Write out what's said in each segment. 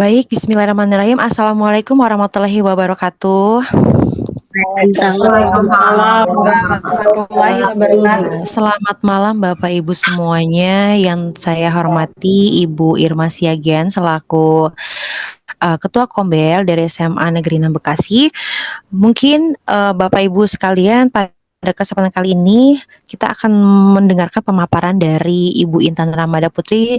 Baik, bismillahirrahmanirrahim. Assalamualaikum warahmatullahi wabarakatuh. Waalaikumsalam warahmatullahi wabarakatuh. Selamat malam Bapak Ibu semuanya. Yang saya hormati Ibu Irma Siagian selaku Ketua Kombel dari SMA Negeri 6 Bekasi. Mungkin Bapak Ibu sekalian pada kesempatan kali ini kita akan mendengarkan pemaparan dari Ibu Intan Ramada Putri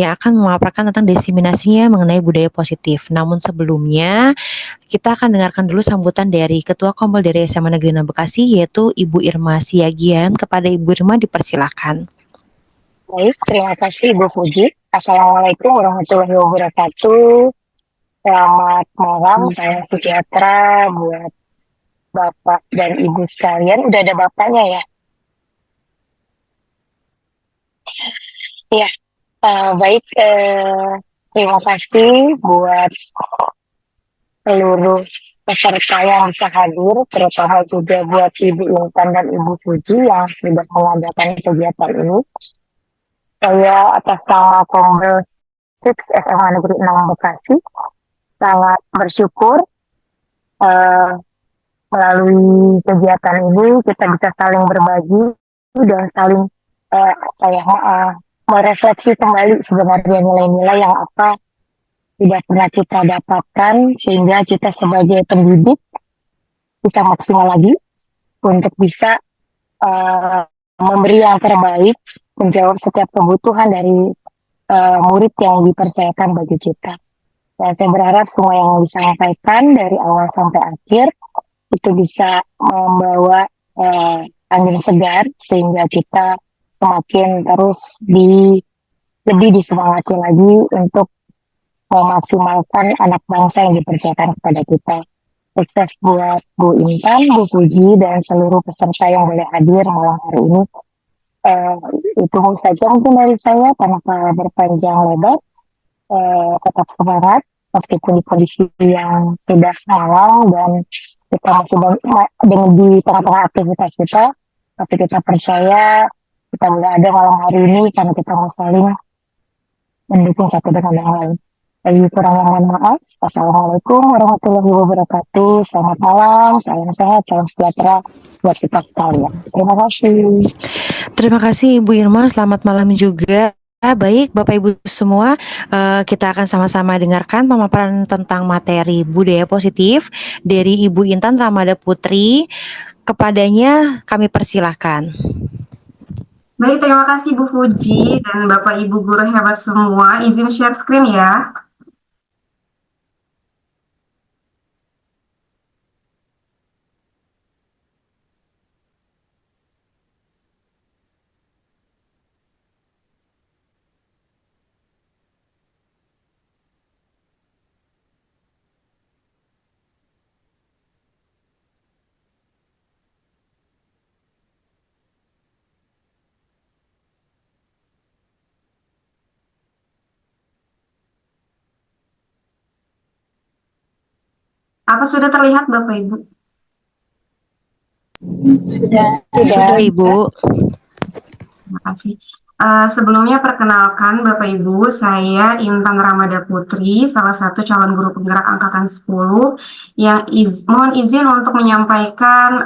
yang akan memaparkan tentang diseminasinya mengenai budaya positif. Namun sebelumnya, kita akan dengarkan dulu sambutan dari Ketua Kombel dari SMA Negeri 6 Bekasi, yaitu Ibu Irma Siagian. Kepada Ibu Irma dipersilakan. Baik, terima kasih Ibu Fuji. Assalamualaikum warahmatullahi wabarakatuh. Selamat malam, saya sejahtera buat Bapak dan Ibu sekalian. Udah ada Bapaknya ya? Ya, baik. Terima kasih buat seluruh peserta yang bisa hadir, terutama juga buat Ibu Intan dan Ibu Fuji yang sudah mengadakan kegiatan ini. Saya atas nama Kombel 6 SMA Negeri 6 Bekasi sangat bersyukur melalui kegiatan ini kita bisa saling berbagi dan saling merefleksi kembali sebenarnya nilai-nilai yang apa tidak pernah kita dapatkan, sehingga kita sebagai pendidik bisa maksimal lagi untuk bisa memberi yang terbaik, menjawab setiap kebutuhan dari murid yang dipercayakan bagi kita. Dan saya berharap semua yang disampaikan dari awal sampai akhir itu bisa membawa angin segar sehingga kita semakin terus lebih disemangati lagi untuk memaksimalkan anak bangsa yang dipercayakan kepada kita. Sukses buat Bu Intan, Bu Fuji, dan seluruh peserta yang boleh hadir malam hari ini. Itu saja mungkin dari saya, tanpa berpanjang lebar. Tetap semangat meskipun di kondisi yang tidak malam dan kita masih dengan di tengah-tengah aktivitas kita, tapi kita percaya kita boleh ada malam hari ini karena kita mau saling mendukung satu dengan yang lain. Jadi kurang yang mohon maaf. Assalamualaikum warahmatullahi wabarakatuh. Selamat malam, salam sehat, salam sejahtera buat kita sekalian. Terima kasih. Terima kasih Ibu Irma, selamat malam juga. Baik Bapak Ibu semua, kita akan sama-sama dengarkan pemaparan tentang materi budaya positif dari Ibu Intan Ramada Putri. Kepadanya kami persilahkan. Baik, terima kasih Bu Fuji dan Bapak Ibu guru hebat semua. Izin share screen ya. Apa sudah terlihat Bapak Ibu? Sudah Ibu. Terima kasih. Sebelumnya perkenalkan Bapak Ibu, saya Intan Ramada Putri, salah satu calon guru penggerak angkatan 10 yang mohon izin untuk menyampaikan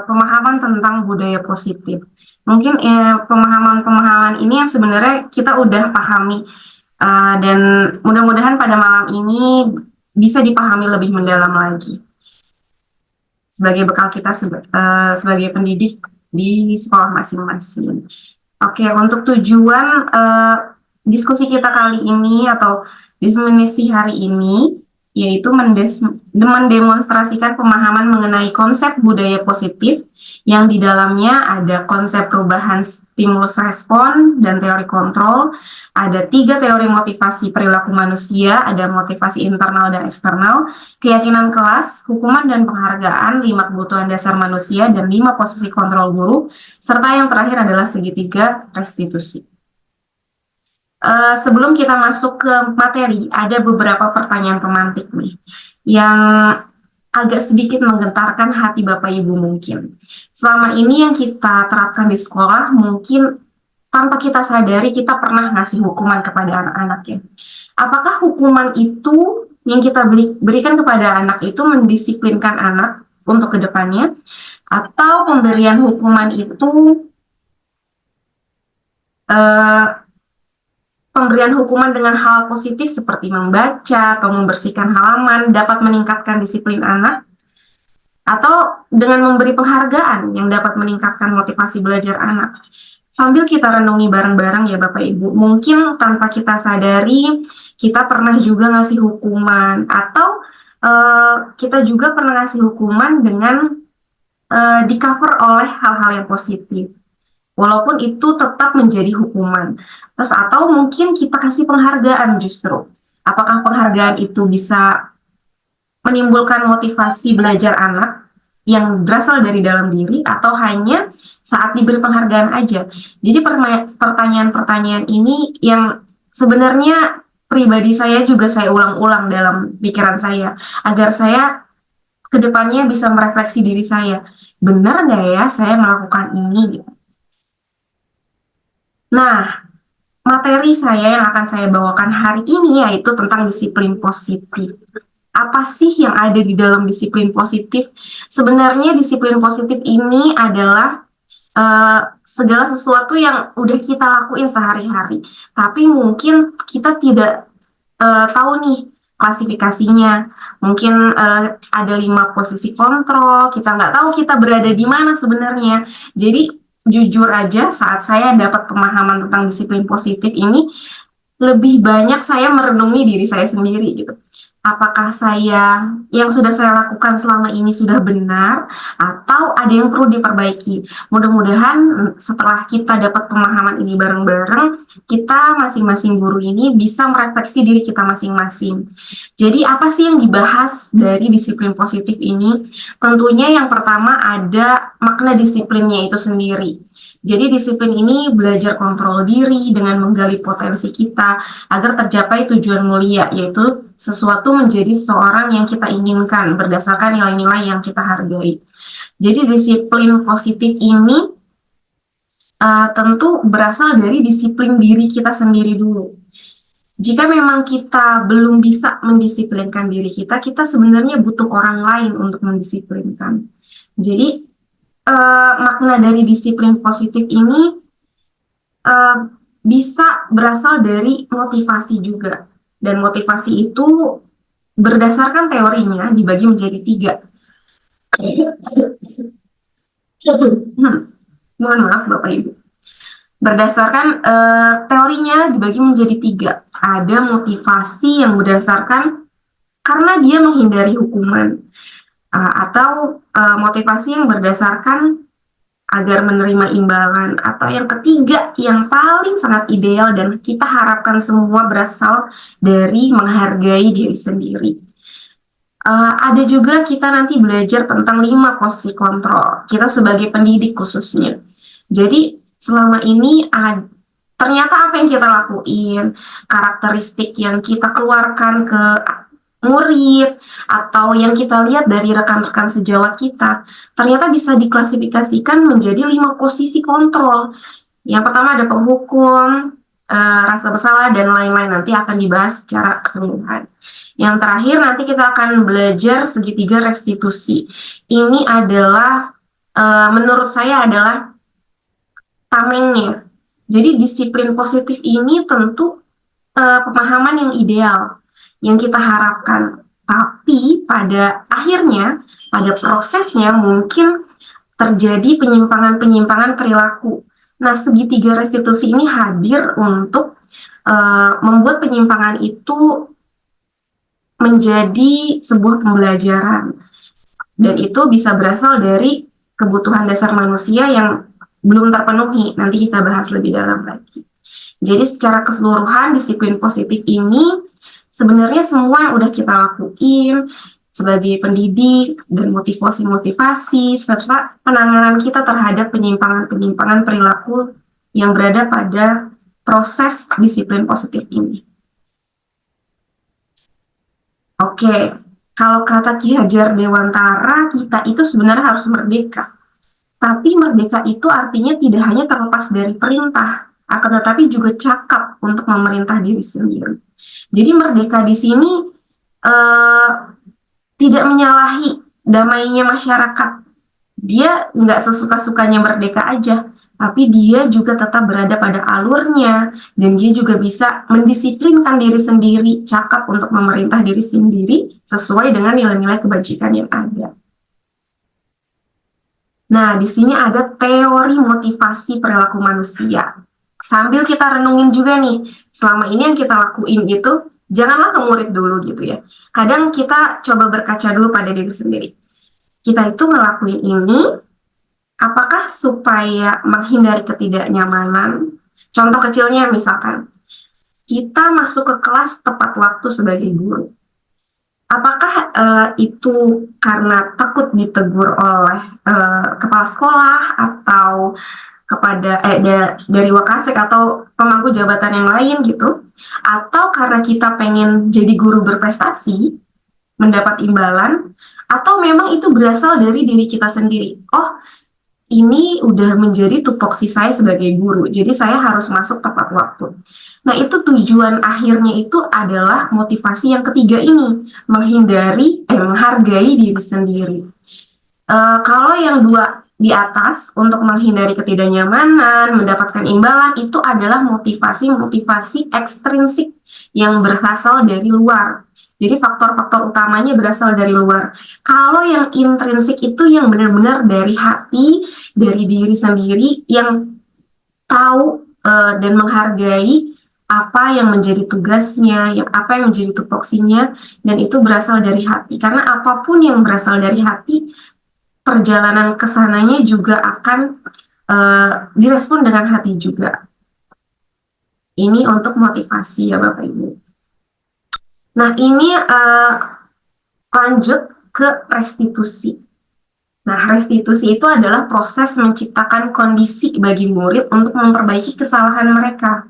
pemahaman tentang budaya positif. Mungkin pemahaman-pemahaman ini yang sebenarnya kita udah pahami dan mudah-mudahan pada malam ini bisa dipahami lebih mendalam lagi sebagai bekal kita sebagai pendidik di sekolah masing-masing. Oke, untuk tujuan diskusi kita kali ini atau diseminasi hari ini yaitu mendemonstrasikan pemahaman mengenai konsep budaya positif yang di dalamnya ada konsep perubahan stimulus respon dan teori kontrol, ada 3 teori motivasi perilaku manusia, ada motivasi internal dan eksternal, keyakinan kelas, hukuman dan penghargaan, 5 kebutuhan dasar manusia, dan 5 posisi kontrol guru, serta yang terakhir adalah segitiga restitusi. Sebelum kita masuk ke materi, ada beberapa pertanyaan pemantik nih, yang agak sedikit menggetarkan hati Bapak Ibu mungkin. Selama ini yang kita terapkan di sekolah, mungkin tanpa kita sadari kita pernah ngasih hukuman kepada anak-anak ya. Apakah hukuman itu yang kita berikan kepada anak itu mendisiplinkan anak untuk kedepannya, atau pemberian hukuman itu pemberian hukuman dengan hal positif seperti membaca atau membersihkan halaman dapat meningkatkan disiplin anak, atau dengan memberi penghargaan yang dapat meningkatkan motivasi belajar anak. Sambil kita renungi bareng-bareng ya Bapak Ibu, mungkin tanpa kita sadari kita pernah juga ngasih hukuman, atau kita juga pernah ngasih hukuman dengan di cover oleh hal-hal yang positif, walaupun itu tetap menjadi hukuman. Terus atau mungkin kita kasih penghargaan justru. Apakah penghargaan itu bisa menimbulkan motivasi belajar anak yang berasal dari dalam diri, atau hanya saat diberi penghargaan aja? Jadi pertanyaan-pertanyaan ini yang sebenarnya pribadi saya juga saya ulang-ulang dalam pikiran saya, agar saya kedepannya bisa merefleksi diri saya, benar nggak ya saya melakukan ini? Nah, materi saya yang akan saya bawakan hari ini yaitu tentang disiplin positif. Apa sih yang ada di dalam disiplin positif? Sebenarnya disiplin positif ini adalah segala sesuatu yang udah kita lakuin sehari-hari, tapi mungkin kita tidak tahu nih klasifikasinya. Mungkin ada 5 posisi kontrol, kita nggak tahu kita berada di mana sebenarnya. Jadi jujur aja, saat saya dapat pemahaman tentang disiplin positif ini, lebih banyak saya merenungi diri saya sendiri gitu. Apakah yang sudah saya lakukan selama ini sudah benar, atau ada yang perlu diperbaiki? Mudah-mudahan setelah kita dapat pemahaman ini bareng-bareng, kita masing-masing guru ini bisa merefleksi diri kita masing-masing. Jadi apa sih yang dibahas dari disiplin positif ini? Tentunya yang pertama ada makna disiplinnya itu sendiri. Jadi disiplin ini belajar kontrol diri dengan menggali potensi kita agar tercapai tujuan mulia, yaitu sesuatu menjadi seseorang yang kita inginkan berdasarkan nilai-nilai yang kita hargai. Jadi disiplin positif ini tentu berasal dari disiplin diri kita sendiri dulu. Jika memang kita belum bisa mendisiplinkan diri kita, kita sebenarnya butuh orang lain untuk mendisiplinkan. Jadi makna dari disiplin positif ini bisa berasal dari motivasi juga, dan motivasi itu berdasarkan teorinya dibagi menjadi 3. Mohon maaf Bapak Ibu. Berdasarkan teorinya dibagi menjadi 3. Ada motivasi yang berdasarkan karena dia menghindari hukuman, atau motivasi yang berdasarkan agar menerima imbalan, atau yang ketiga yang paling sangat ideal dan kita harapkan semua berasal dari menghargai diri sendiri. Ada juga kita nanti belajar tentang 5 posisi kontrol kita sebagai pendidik khususnya. Jadi selama ini ternyata apa yang kita lakuin, karakteristik yang kita keluarkan ke murid, atau yang kita lihat dari rekan-rekan sejawat kita, ternyata bisa diklasifikasikan menjadi 5 posisi kontrol. Yang pertama ada penghukum, rasa bersalah, dan lain-lain, nanti akan dibahas secara keseluruhan. Yang terakhir nanti kita akan belajar segitiga restitusi. Ini adalah menurut saya adalah tamengnya. Jadi disiplin positif ini tentu pemahaman yang ideal yang kita harapkan, tapi pada akhirnya, pada prosesnya mungkin terjadi penyimpangan-penyimpangan perilaku. Nah, segitiga restitusi ini hadir untuk membuat penyimpangan itu menjadi sebuah pembelajaran, dan itu bisa berasal dari kebutuhan dasar manusia yang belum terpenuhi. Nanti kita bahas lebih dalam lagi. Jadi secara keseluruhan disiplin positif ini sebenarnya semua yang udah kita lakuin sebagai pendidik, dan motivasi-motivasi serta penanganan kita terhadap penyimpangan-penyimpangan perilaku yang berada pada proses disiplin positif ini. Oke, kalau kata Ki Hajar Dewantara, kita itu sebenarnya harus merdeka. Tapi merdeka itu artinya tidak hanya terlepas dari perintah, akan tetapi juga cakap untuk memerintah diri sendiri. Jadi merdeka di sini tidak menyalahi damainya masyarakat. Dia nggak sesuka-sukanya merdeka aja, tapi dia juga tetap berada pada alurnya, dan dia juga bisa mendisiplinkan diri sendiri, cakap untuk memerintah diri sendiri sesuai dengan nilai-nilai kebajikan yang ada. Nah, di sini ada teori motivasi perilaku manusia. Sambil kita renungin juga nih, selama ini yang kita lakuin itu, janganlah ke murid dulu gitu ya. Kadang kita coba berkaca dulu pada diri sendiri. Kita itu ngelakuin ini, apakah supaya menghindari ketidaknyamanan? Contoh kecilnya misalkan, kita masuk ke kelas tepat waktu sebagai guru. Apakah itu karena takut ditegur oleh kepala sekolah atau kepada dari Wakasek atau pemangku jabatan yang lain gitu, atau karena kita pengen jadi guru berprestasi, mendapat imbalan, atau memang itu berasal dari diri kita sendiri. Oh, ini udah menjadi tupoksi saya sebagai guru, jadi saya harus masuk tepat waktu. Nah, itu tujuan akhirnya itu adalah motivasi yang ketiga ini, menghargai diri sendiri. Kalau yang dua di atas, untuk menghindari ketidaknyamanan, mendapatkan imbalan, itu adalah motivasi ekstrinsik yang berasal dari luar. Jadi faktor-faktor utamanya berasal dari luar. Kalau yang intrinsik itu yang benar-benar dari hati, dari diri sendiri, yang tahu dan menghargai apa yang menjadi tugasnya, apa yang menjadi tupoksinya, dan itu berasal dari hati. Karena apapun yang berasal dari hati, perjalanan kesananya juga akan direspon dengan hati juga. Ini untuk motivasi ya Bapak Ibu. Nah, ini lanjut ke restitusi. Nah, restitusi itu adalah proses menciptakan kondisi bagi murid untuk memperbaiki kesalahan mereka,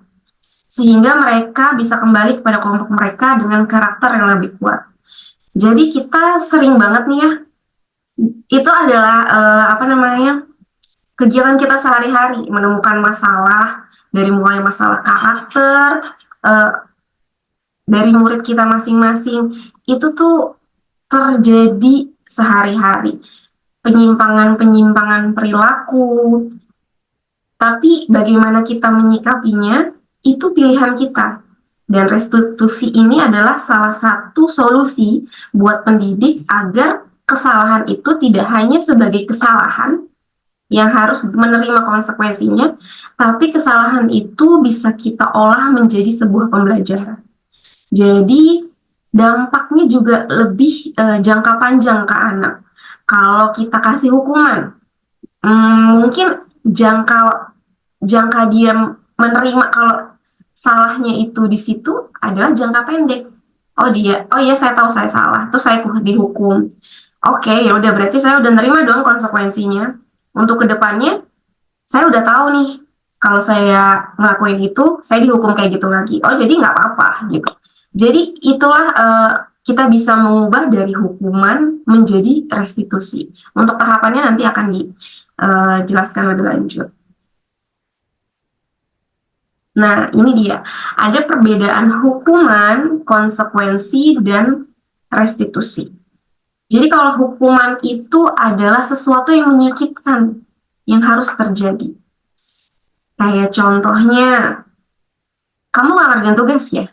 sehingga mereka bisa kembali kepada kelompok mereka dengan karakter yang lebih kuat. Jadi kita sering banget nih ya, itu adalah kegiatan kita sehari-hari, menemukan masalah, dari mulai masalah karakter, dari murid kita masing-masing, itu tuh terjadi sehari-hari. Penyimpangan perilaku, tapi bagaimana kita menyikapinya, itu pilihan kita. Dan restitusi ini adalah salah satu solusi buat pendidik agar kesalahan itu tidak hanya sebagai kesalahan yang harus menerima konsekuensinya, tapi kesalahan itu bisa kita olah menjadi sebuah pembelajaran. Jadi dampaknya juga lebih jangka panjang ke anak. Kalau kita kasih hukuman, mungkin jangka dia menerima kalau salahnya itu di situ adalah jangka pendek. Oh iya saya tahu saya salah, terus saya dihukum. Oke, ya udah berarti saya udah nerima dong konsekuensinya. Untuk kedepannya, saya udah tahu nih kalau saya ngelakuin itu, saya dihukum kayak gitu lagi. Oh jadi nggak apa-apa gitu. Jadi itulah kita bisa mengubah dari hukuman menjadi restitusi. Untuk tahapannya nanti akan dijelaskan lebih lanjut. Nah, ini dia. Ada perbedaan hukuman, konsekuensi, dan restitusi. Jadi kalau hukuman itu adalah sesuatu yang menyakitkan, yang harus terjadi. Kayak contohnya, kamu nggak ngerjain tugas ya?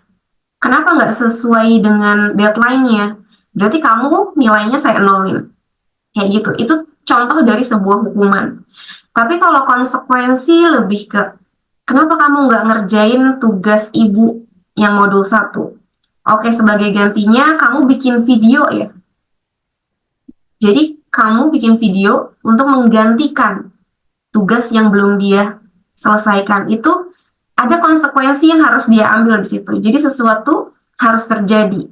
Kenapa nggak sesuai dengan deadline-nya? Berarti kamu nilainya saya nolin. Kayak gitu. Itu contoh dari sebuah hukuman. Tapi kalau konsekuensi lebih ke, kenapa kamu nggak ngerjain tugas ibu yang modul 1? Oke, sebagai gantinya kamu bikin video ya. Jadi kamu bikin video untuk menggantikan tugas yang belum dia selesaikan. Itu ada konsekuensi yang harus dia ambil di situ. Jadi sesuatu harus terjadi.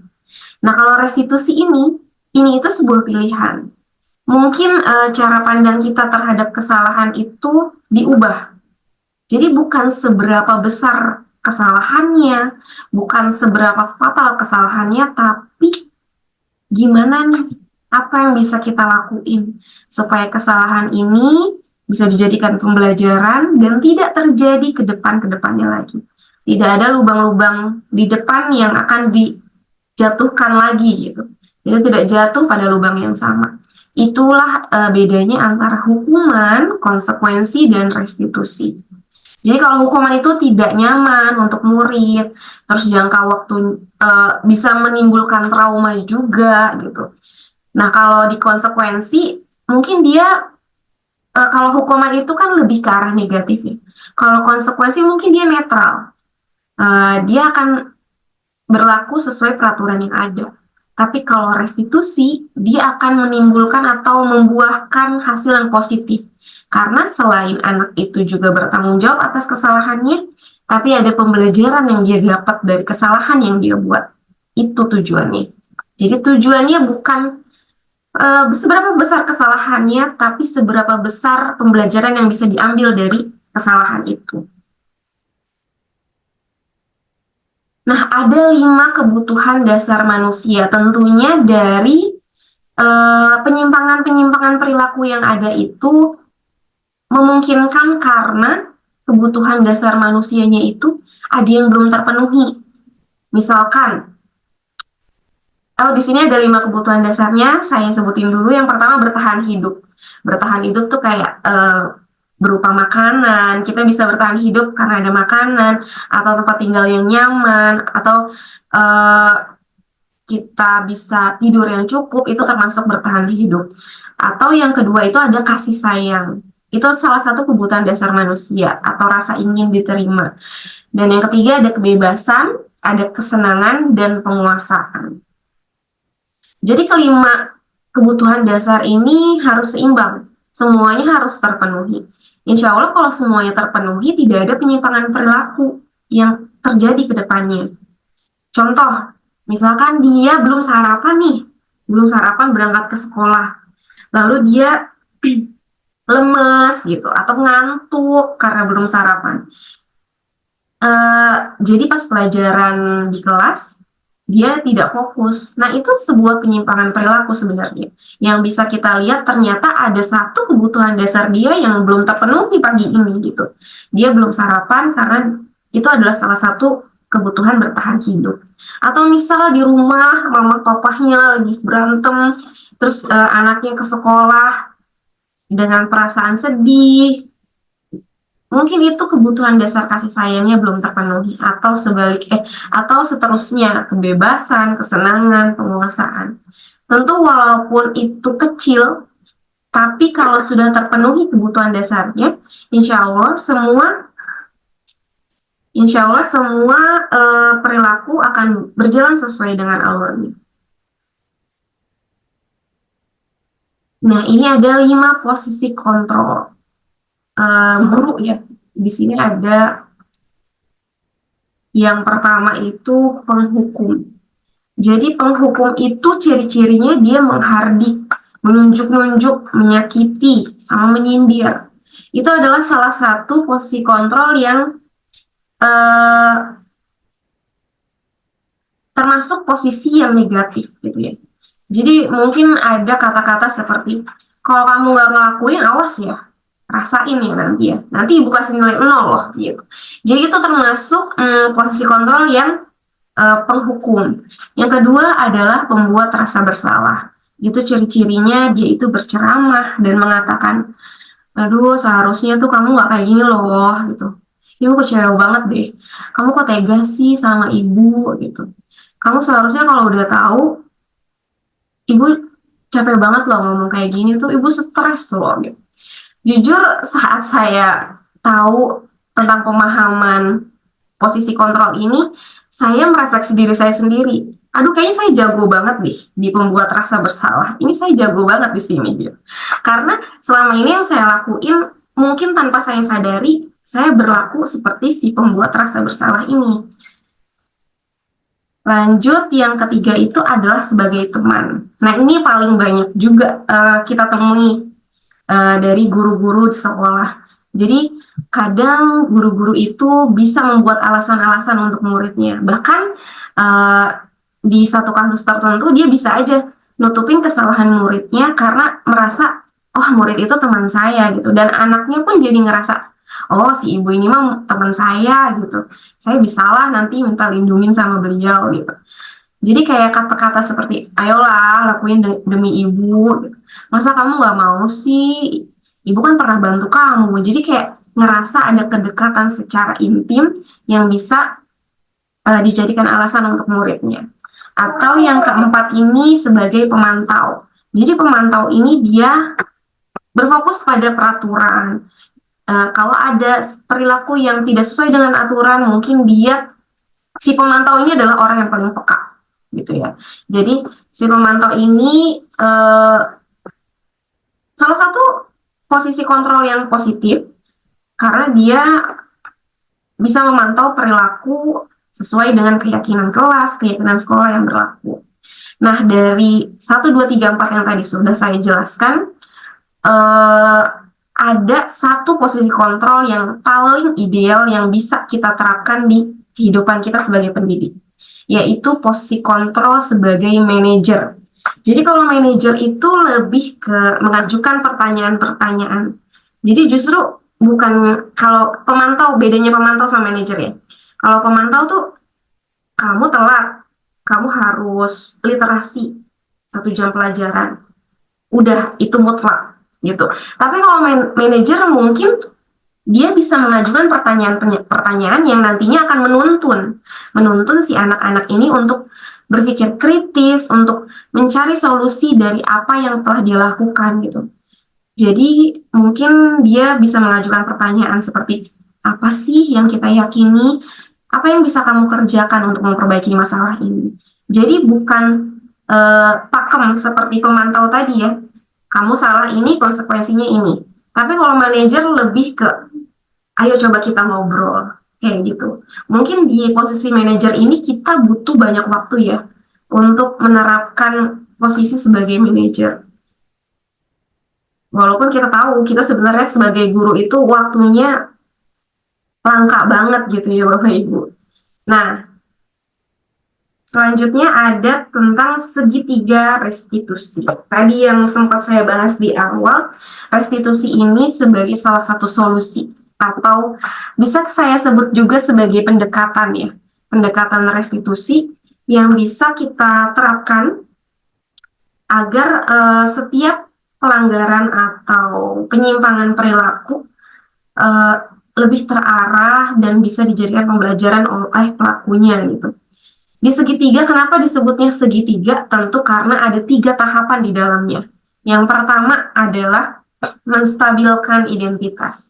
Nah, kalau restitusi ini itu sebuah pilihan. Mungkin cara pandang kita terhadap kesalahan itu diubah. Jadi bukan seberapa besar kesalahannya, bukan seberapa fatal kesalahannya, tapi gimana nih, apa yang bisa kita lakuin supaya kesalahan ini bisa dijadikan pembelajaran dan tidak terjadi ke depannya lagi. Tidak ada lubang-lubang di depan yang akan dijatuhkan lagi gitu. Jadi tidak jatuh pada lubang yang sama. Itulah bedanya antara hukuman, konsekuensi, dan restitusi. Jadi kalau hukuman itu tidak nyaman untuk murid, terus jangka waktu bisa menimbulkan trauma juga gitu. Nah kalau di konsekuensi mungkin dia kalau hukuman itu kan lebih ke arah negatif ya. Kalau konsekuensi mungkin dia netral. Dia akan berlaku sesuai peraturan yang ada. Tapi kalau restitusi, dia akan menimbulkan atau membuahkan hasil yang positif. Karena selain anak itu juga bertanggung jawab atas kesalahannya, tapi ada pembelajaran yang dia dapat dari kesalahan yang dia buat. Itu tujuannya. Jadi tujuannya bukan seberapa besar kesalahannya, tapi seberapa besar pembelajaran yang bisa diambil dari kesalahan itu. Nah, ada 5 kebutuhan dasar manusia. Tentunya dari penyimpangan-penyimpangan perilaku yang ada itu memungkinkan karena kebutuhan dasar manusianya itu ada yang belum terpenuhi. Misalkan, di sini ada 5 kebutuhan dasarnya. Saya sebutin dulu. Yang pertama bertahan hidup. Bertahan hidup tuh kayak berupa makanan. Kita bisa bertahan hidup karena ada makanan, atau tempat tinggal yang nyaman, atau kita bisa tidur yang cukup, itu termasuk bertahan hidup. Atau yang kedua itu ada kasih sayang. Itu salah satu kebutuhan dasar manusia atau rasa ingin diterima. Dan yang ketiga ada kebebasan, ada kesenangan, dan penguasaan. Jadi kelima kebutuhan dasar ini harus seimbang. Semuanya harus terpenuhi. Insya Allah kalau semuanya terpenuhi, tidak ada penyimpangan perilaku yang terjadi ke depannya. Contoh, misalkan dia belum sarapan berangkat ke sekolah, lalu dia lemes gitu, atau ngantuk karena belum sarapan. Jadi pas pelajaran di kelas, dia tidak fokus. Nah, itu sebuah penyimpangan perilaku sebenarnya. Yang bisa kita lihat ternyata ada satu kebutuhan dasar dia yang belum terpenuhi pagi ini gitu. Dia belum sarapan karena itu adalah salah satu kebutuhan bertahan hidup. Atau misal di rumah mama papahnya lagi berantem, terus anaknya ke sekolah dengan perasaan sedih. Mungkin itu kebutuhan dasar kasih sayangnya belum terpenuhi, atau atau seterusnya, kebebasan, kesenangan, penguasaan. Tentu walaupun itu kecil, tapi kalau sudah terpenuhi kebutuhan dasarnya, insya Allah semua perilaku akan berjalan sesuai dengan Allah. Nah, ini ada 5 posisi kontrol guru ya. Di sini ada yang pertama itu penghukum. Jadi penghukum itu ciri-cirinya dia menghardik, menunjuk-nunjuk, menyakiti, sama menyindir. Itu adalah salah satu posisi kontrol yang termasuk posisi yang negatif gitu ya. Jadi mungkin ada kata-kata seperti, kalau kamu nggak ngelakuin, awas ya, rasain ya nanti ya. Nanti ibu kasih nilai 0 loh gitu. Jadi itu termasuk posisi kontrol yang penghukum. Yang kedua adalah pembuat rasa bersalah. Itu ciri-cirinya dia itu berceramah dan mengatakan, aduh seharusnya tuh kamu nggak kayak gini loh gitu. Ibu kecewa banget deh. Kamu kok tega sih sama ibu gitu. Kamu seharusnya kalau udah tahu, ibu capek banget loh ngomong kayak gini tuh, ibu stres loh gitu. Jujur saat saya tahu tentang pemahaman posisi kontrol ini, saya merefleksi diri saya sendiri. Aduh, kayaknya saya jago banget deh di pembuat rasa bersalah. Ini saya jago banget di sini gitu. Karena selama ini yang saya lakuin, mungkin tanpa saya sadari, saya berlaku seperti si pembuat rasa bersalah ini. Lanjut, yang ketiga itu adalah sebagai teman. Nah, ini paling banyak juga kita temui dari guru-guru di sekolah. Jadi, kadang guru-guru itu bisa membuat alasan-alasan untuk muridnya. Bahkan di satu kasus tertentu, dia bisa aja nutupin kesalahan muridnya karena merasa, oh murid itu teman saya gitu. Dan anaknya pun jadi ngerasa, oh si ibu ini mah teman saya gitu, saya bisalah nanti minta lindungin sama beliau gitu. Jadi kayak kata-kata seperti ayolah lakuin demi ibu gitu. Masa kamu nggak mau sih, ibu kan pernah bantu kamu. Jadi kayak ngerasa ada kedekatan secara intim yang bisa dijadikan alasan untuk muridnya. Atau yang keempat ini sebagai pemantau. Jadi pemantau ini dia berfokus pada peraturan. Kalau ada perilaku yang tidak sesuai dengan aturan, mungkin si pemantau ini adalah orang yang paling peka, gitu ya. Jadi si pemantau ini salah satu posisi kontrol yang positif karena dia bisa memantau perilaku sesuai dengan keyakinan kelas, keyakinan sekolah yang berlaku. Nah, dari 1, 2, 3, 4 yang tadi sudah saya jelaskan, ada satu posisi kontrol yang paling ideal yang bisa kita terapkan di kehidupan kita sebagai pendidik, yaitu posisi kontrol sebagai manajer. Jadi kalau manajer itu lebih ke mengajukan pertanyaan-pertanyaan. Jadi justru bukan, kalau pemantau, bedanya pemantau sama manajer ya. Kalau pemantau tuh kamu telat, kamu harus literasi 1 jam pelajaran. Udah, itu mutlak gitu. Tapi kalau manajer mungkin dia bisa mengajukan pertanyaan-pertanyaan yang nantinya akan menuntun si anak-anak ini untuk berpikir kritis, untuk mencari solusi dari apa yang telah dia lakukan gitu. Jadi mungkin dia bisa mengajukan pertanyaan seperti apa sih yang kita yakini, apa yang bisa kamu kerjakan untuk memperbaiki masalah ini. Jadi bukan pakem seperti pemantau tadi ya, kamu salah ini konsekuensinya ini. Tapi kalau manajer lebih ke ayo coba kita ngobrol kayak gitu. Mungkin di posisi manajer ini kita butuh banyak waktu ya untuk menerapkan posisi sebagai manajer. Walaupun kita tahu kita sebenarnya sebagai guru itu waktunya langka banget gitu ya Bapak Ibu. Nah, selanjutnya ada tentang segitiga restitusi. Tadi yang sempat saya bahas di awal, restitusi ini sebagai salah satu solusi atau bisa saya sebut juga sebagai pendekatan ya. Pendekatan restitusi yang bisa kita terapkan agar setiap pelanggaran atau penyimpangan perilaku lebih terarah dan bisa dijadikan pembelajaran oleh pelakunya gitu. Di segitiga, kenapa disebutnya segitiga? Tentu karena ada 3 tahapan di dalamnya. Yang pertama adalah menstabilkan identitas.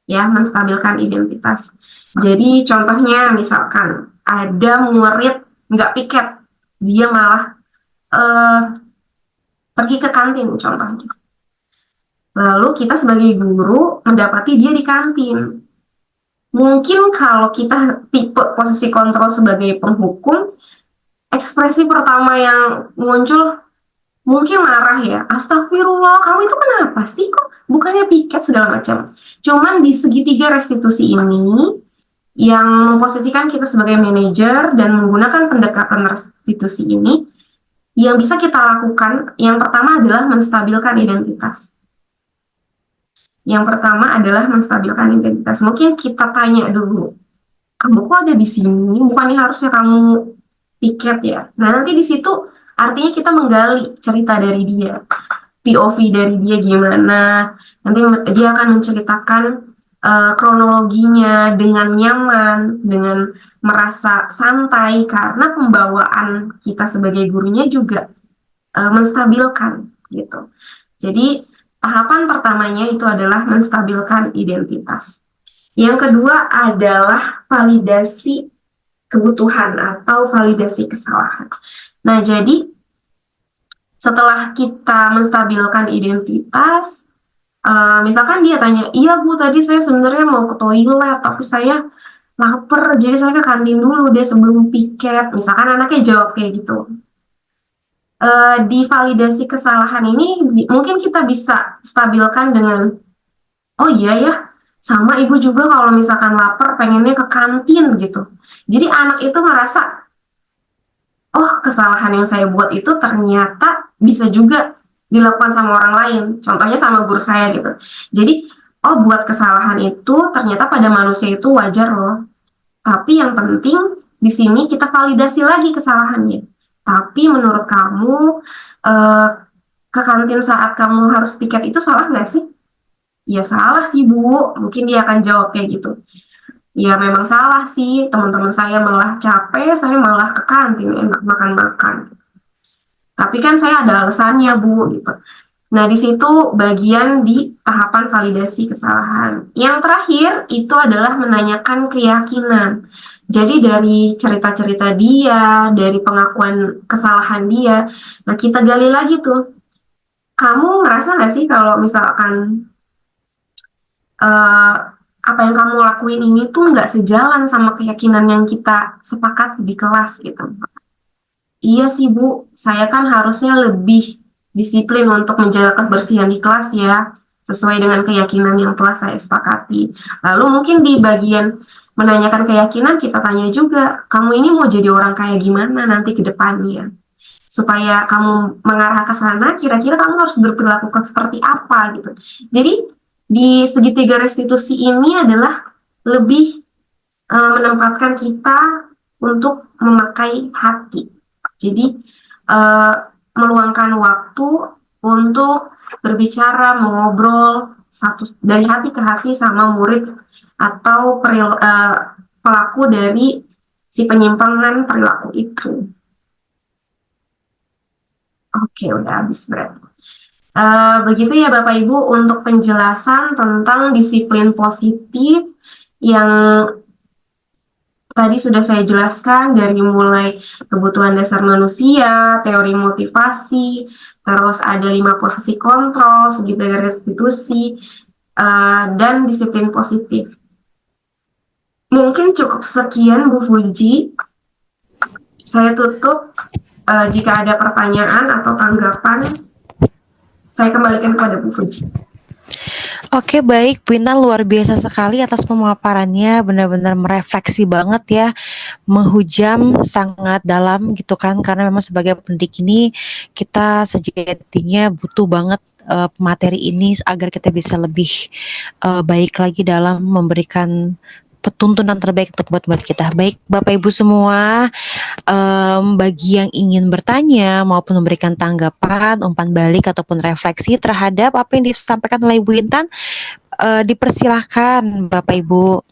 Ya, menstabilkan identitas. Jadi contohnya misalkan ada murid nggak piket, dia malah pergi ke kantin contohnya. Lalu kita sebagai guru mendapati dia di kantin. Mungkin kalau kita tipe posisi kontrol sebagai penghukum, ekspresi pertama yang muncul mungkin marah ya. Astagfirullah, kamu itu kenapa sih kok bukannya piket segala macam. Cuman di segitiga restitusi ini yang memposisikan kita sebagai manajer dan menggunakan pendekatan restitusi ini, yang bisa kita lakukan yang pertama adalah menstabilkan identitas. Yang pertama adalah menstabilkan identitas. Mungkin kita tanya dulu, kamu kok ada di sini? Bukannya harusnya kamu piket ya? Nah, nanti di situ artinya kita menggali cerita dari dia, POV dari dia gimana. Nanti dia akan menceritakan kronologinya dengan nyaman, dengan merasa santai, karena pembawaan kita sebagai gurunya juga menstabilkan gitu. Jadi tahapan pertamanya itu adalah menstabilkan identitas. Yang kedua adalah validasi kebutuhan atau validasi kesalahan. Nah, jadi setelah kita menstabilkan identitas, misalkan dia tanya, iya Bu, tadi saya sebenarnya mau ke toilet, tapi saya lapar, jadi saya ke kantin dulu deh sebelum piket. Misalkan anaknya jawab kayak gitu. Di validasi kesalahan ini mungkin kita bisa stabilkan dengan, oh iya ya, sama ibu juga kalau misalkan lapar pengennya ke kantin gitu. Jadi anak itu merasa, oh kesalahan yang saya buat itu ternyata bisa juga dilakukan sama orang lain. Contohnya sama guru saya gitu. Jadi oh buat kesalahan itu ternyata pada manusia itu wajar loh. Tapi yang penting di sini kita validasi lagi kesalahannya. Tapi menurut kamu eh, ke kantin saat kamu harus piket itu salah nggak sih? Ya salah sih Bu, mungkin dia akan jawab kayak gitu. Ya memang salah sih, teman-teman saya malah capek, saya malah ke kantin enak makan-makan. Tapi kan saya ada alasannya Bu, gitu. Nah, di situ bagian di tahapan validasi kesalahan. Yang terakhir itu adalah menanyakan keyakinan. Jadi dari cerita-cerita dia, dari pengakuan kesalahan dia, nah kita gali lagi tuh. Kamu ngerasa nggak sih kalau misalkan eh, apa yang kamu lakuin ini tuh nggak sejalan sama keyakinan yang kita sepakati di kelas gitu? Iya sih Bu, saya kan harusnya lebih disiplin untuk menjaga kebersihan di kelas ya, sesuai dengan keyakinan yang telah saya sepakati. Lalu mungkin di bagian menanyakan keyakinan kita tanya juga, kamu ini mau jadi orang kayak gimana nanti ke depannya? Supaya kamu mengarah ke sana, kira-kira kamu harus berperilaku seperti apa gitu. Jadi di segitiga restitusi ini adalah lebih menempatkan kita untuk memakai hati. Jadi uh, meluangkan waktu untuk berbicara, mengobrol satu dari hati ke hati sama murid atau pelaku dari si penyimpangan perilaku itu. Oke, udah habis berarti. Begitu ya Bapak Ibu untuk penjelasan tentang disiplin positif yang tadi sudah saya jelaskan dari mulai kebutuhan dasar manusia, teori motivasi, terus ada 5 posisi kontrol, segitiga restitusi, dan disiplin positif. Mungkin cukup sekian Bu Fuji. Saya tutup. Jika ada pertanyaan atau tanggapan, saya kembalikan kepada Bu Fuji. Oke, baik, Bu Intan, luar biasa sekali atas pemaparannya, benar-benar merefleksi banget ya, menghujam sangat dalam gitu kan, karena memang sebagai pendidik ini kita sejatinya butuh banget materi ini agar kita bisa lebih baik lagi dalam memberikan tuntunan terbaik untuk buat kita. Baik, Bapak Ibu semua, bagi yang ingin bertanya maupun memberikan tanggapan, umpan balik ataupun refleksi terhadap apa yang disampaikan oleh Ibu Intan, dipersilahkan Bapak Ibu.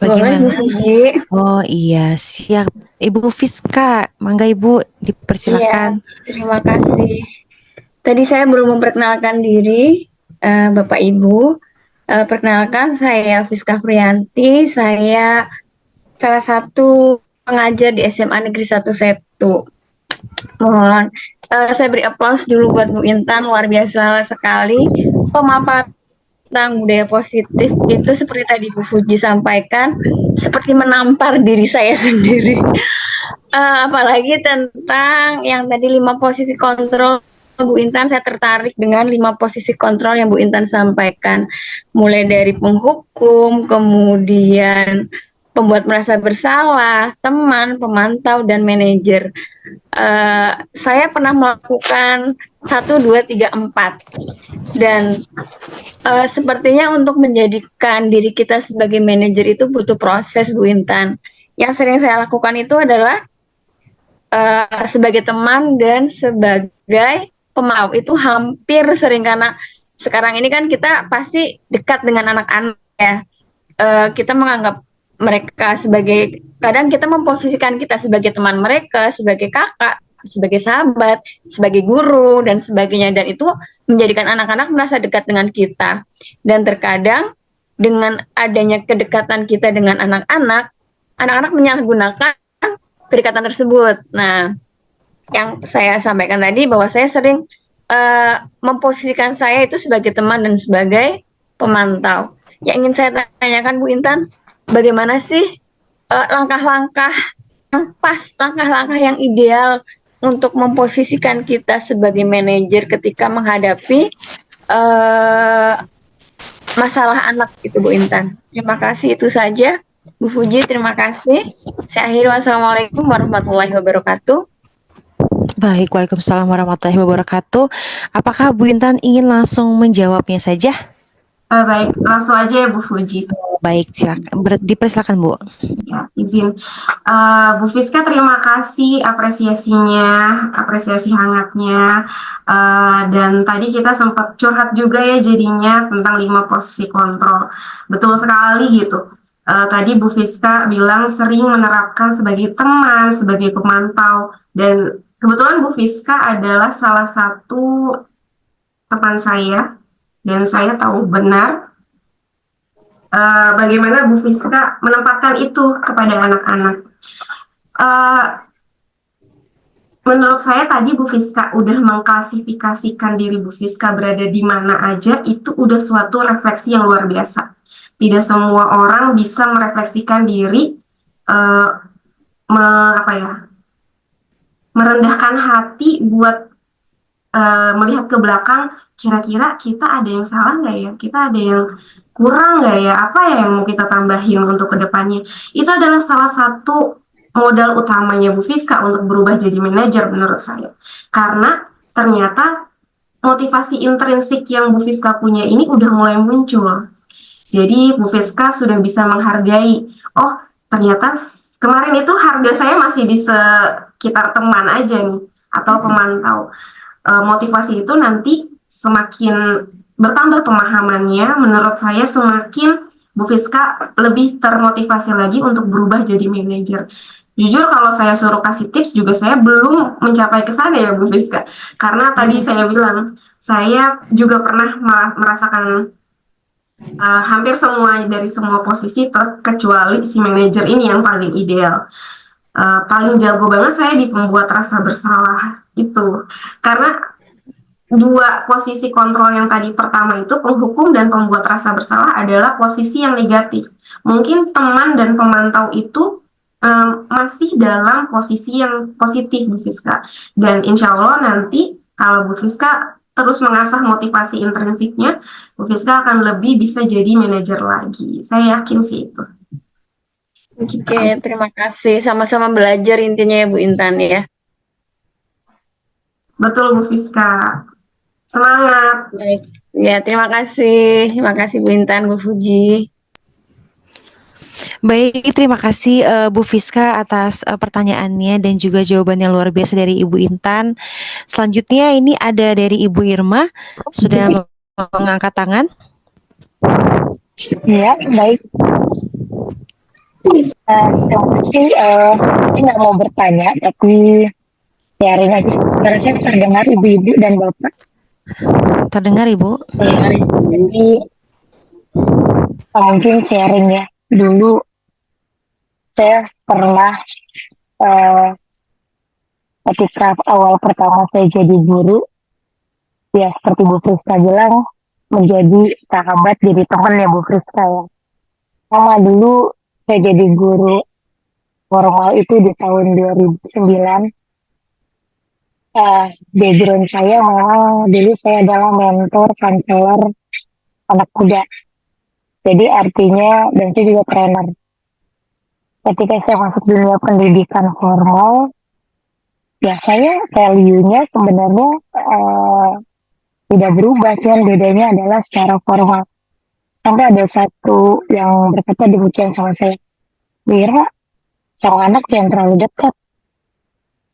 Bagaimana? Oh iya, siap. Ibu Fiska, mangga Ibu dipersilakan. Iya, terima kasih. Tadi saya belum memperkenalkan diri, Bapak Ibu. Perkenalkan, saya Fiska Frianti. Saya salah satu pengajar di SMA Negeri 1 Setu. Mohon saya beri aplaus dulu buat Bu Intan, luar biasa sekali pemaparan tentang budaya positif itu seperti tadi Bu Fuji sampaikan, seperti menampar diri saya sendiri. Apalagi tentang yang tadi 5 posisi kontrol Bu Intan, saya tertarik dengan 5 posisi kontrol yang Bu Intan sampaikan, mulai dari penghukum, kemudian pembuat merasa bersalah, teman, pemantau, dan manajer. Saya pernah melakukan 1, 2, 3, 4 dan sepertinya untuk menjadikan diri kita sebagai manajer itu butuh proses, Bu Intan. Yang sering saya lakukan itu adalah sebagai teman dan sebagai pemantau. Itu hampir sering, karena sekarang ini kan kita pasti dekat dengan anak-anak ya. Kita menganggap mereka sebagai, kadang kita memposisikan kita sebagai teman mereka, sebagai kakak, sebagai sahabat, sebagai guru, dan sebagainya. Dan itu menjadikan anak-anak merasa dekat dengan kita. Dan terkadang dengan adanya kedekatan kita dengan anak-anak, anak-anak menyalahgunakan kedekatan tersebut. Nah, yang saya sampaikan tadi bahwa saya sering memposisikan saya itu sebagai teman dan sebagai pemantau. Yang ingin saya tanyakan Bu Intan, bagaimana sih langkah-langkah yang pas, langkah-langkah yang ideal untuk memposisikan kita sebagai manajer ketika menghadapi masalah anak gitu Bu Intan. Terima kasih, itu saja. Bu Fuji, terima kasih. Saya akhiri, wassalamualaikum warahmatullahi wabarakatuh. Baik, Waalaikumsalam warahmatullahi wabarakatuh. Apakah Bu Intan ingin langsung menjawabnya saja? Baik, langsung aja ya Bu Fuji. Baik, silakan. Dipersilakan Bu. Ya, izin. Bu Fiska, terima kasih apresiasi hangatnya. Dan tadi kita sempat curhat juga ya jadinya tentang 5 posisi kontrol. Betul sekali gitu. Tadi Bu Fiska bilang sering menerapkan sebagai teman, sebagai pemantau. Dan kebetulan Bu Fiska adalah salah satu teman saya. Dan saya tahu benar bagaimana Bu Fiska menempatkan itu kepada anak-anak. Menurut saya tadi Bu Fiska udah mengklasifikasikan diri Bu Fiska berada di mana aja, itu udah suatu refleksi yang luar biasa. Tidak semua orang bisa merefleksikan diri, merendahkan hati buat melihat ke belakang, kira-kira kita ada yang salah nggak ya? Kita ada yang kurang nggak ya? Apa ya yang mau kita tambahin untuk kedepannya? Itu adalah salah satu modal utamanya Bu Fiska untuk berubah jadi manajer menurut saya. Karena ternyata motivasi intrinsik yang Bu Fiska punya ini udah mulai muncul. Jadi Bu Fiska sudah bisa menghargai, oh ternyata kemarin itu harga saya masih di sekitar teman aja nih, atau pemantau. Motivasi itu nanti semakin bertambah pemahamannya, menurut saya semakin Bu Fiska lebih termotivasi lagi untuk berubah jadi manajer. Jujur kalau saya suruh kasih tips juga saya belum mencapai ke sana ya Bu Fiska. Karena tadi saya bilang, saya juga pernah merasakan hampir semua dari semua posisi kecuali si manajer ini yang paling ideal. Paling jago banget saya di pembuat rasa bersalah itu. Karena dua posisi kontrol yang tadi pertama itu penghukum dan pembuat rasa bersalah adalah posisi yang negatif. Mungkin teman dan pemantau itu masih dalam posisi yang positif Bu Fiska. Dan insya Allah nanti kalau Bu Fiska terus mengasah motivasi intrinsiknya, Bu Fiska akan lebih bisa jadi manajer lagi. Saya yakin sih itu. Oke, terima kasih. Sama-sama belajar intinya ya Bu Intan ya. Betul Bu Fiska. Semangat. Baik. Ya, terima kasih. Terima kasih Bu Intan, Bu Fuji. Baik, terima kasih Bu Fiska atas pertanyaannya dan juga jawabannya luar biasa dari Ibu Intan. Selanjutnya ini ada dari Ibu Irma, sudah mengangkat tangan. Ya, baik. Terima kasih. Saya nggak mau bertanya, tapi sharing aja. Sebenarnya saya terdengar ibu-ibu dan bapak. Terdengar Ibu? Ya, jadi mungkin sharing ya. Dulu saya pernah ketika awal pertama saya jadi guru, ya seperti Bu Friska bilang, menjadi sahabat, jadi teman ya Bu Friska ya. Sama dulu saya jadi guru formal itu di tahun 2009. Background saya memang dulu saya adalah mentor, konselor anak muda. Jadi artinya, dan saya juga trainer. Ketika saya masuk dunia pendidikan formal, ya saya value-nya sebenarnya tidak berubah, cuman bedanya adalah secara formal. Sampai ada satu yang berkata demikian sama saya, Wira, sama anak jangan terlalu dekat,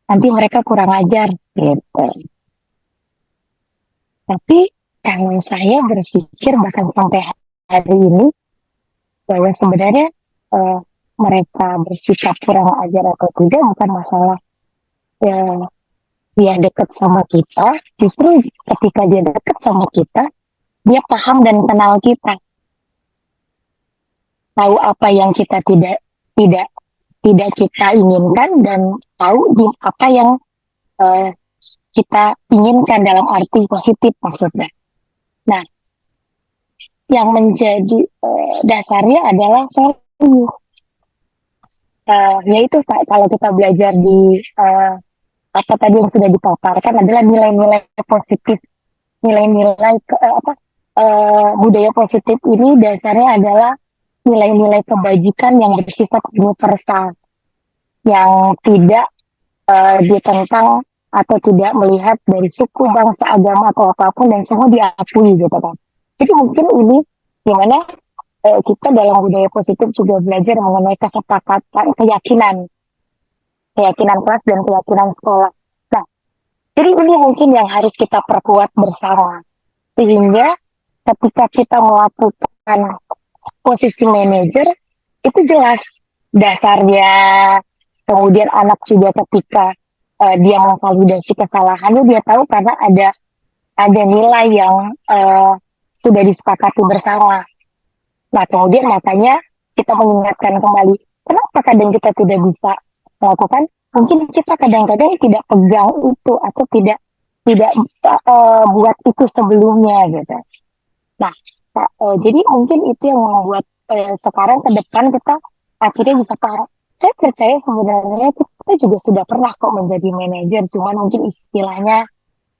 nanti mereka kurang ajar, gitu. Tapi kalau saya berpikir bahkan sampai hari ini, bahwa sebenarnya mereka bersikap kurang ajar atau tidak bukan masalah dia dekat sama kita, justru ketika dia dekat sama kita, dia paham dan kenal kita, tahu apa yang kita tidak kita inginkan dan tahu apa yang kita inginkan dalam arti positif maksudnya. Nah, yang menjadi dasarnya adalah value. Yaitu kalau kita belajar di apa tadi yang sudah dipaparkan adalah nilai-nilai positif, nilai-nilai budaya positif ini dasarnya adalah nilai-nilai kebajikan yang bersifat universal, yang tidak ditentang atau tidak melihat dari suku, bangsa, agama atau apapun dan semua diakui gitu kan. Jadi mungkin ini gimana kita dalam budaya positif juga belajar mengenai kesepakatan, keyakinan kelas dan keyakinan sekolah. Nah, jadi ini mungkin yang harus kita perkuat bersama. Sehingga ketika kita melakukan posisi manajer, itu jelas dasarnya. Kemudian anak juga ketika dia memvalidasi kesalahannya, dia tahu karena ada nilai yang sudah disepakati bersama. Nah, kemudian makanya kita mengingatkan kembali, kenapa kadang kita tidak bisa melakukan? Mungkin kita kadang-kadang tidak pegang itu atau tidak buat itu sebelumnya gitu. Nah, jadi mungkin itu yang membuat sekarang ke depan kita akhirnya bisa paham. Saya percaya sebenarnya kita juga sudah pernah kok menjadi manajer, cuman mungkin istilahnya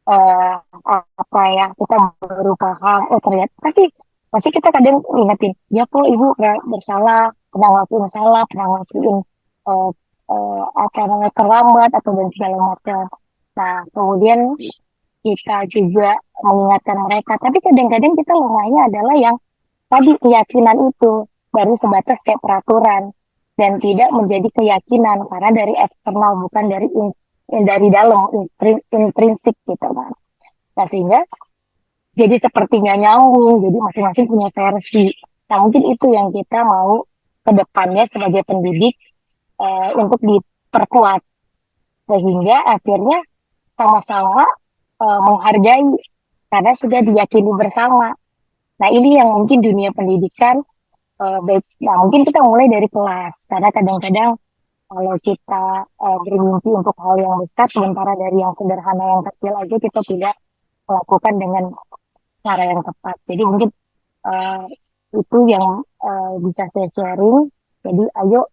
apa ya, kita baru paham. Oh ternyata pasti kita kadang ingetin, ya po ibu bersalah, pernah ngelakuin salah, pernah ngelakuin uh, apa namanya terlambat atau dan segala macam. Nah kemudian kita juga mengingatkan mereka, tapi kadang-kadang kita lemahnya adalah yang tadi keyakinan itu baru sebatas kayak peraturan dan tidak menjadi keyakinan karena dari eksternal bukan dari dalam intrinsik gitu kan. Nah sehingga jadi seperti nggak nyambung, jadi masing-masing punya versi. Nah mungkin itu yang kita mau ke depannya sebagai pendidik untuk diperkuat sehingga akhirnya sama-sama menghargai karena sudah diyakini bersama. Nah ini yang mungkin dunia pendidikan baik. Nah mungkin kita mulai dari kelas karena kadang-kadang kalau kita bermimpi untuk hal yang besar sementara dari yang sederhana yang kecil aja kita tidak melakukan dengan cara yang tepat. Jadi mungkin uh, itu yang bisa saya sharing. Jadi ayo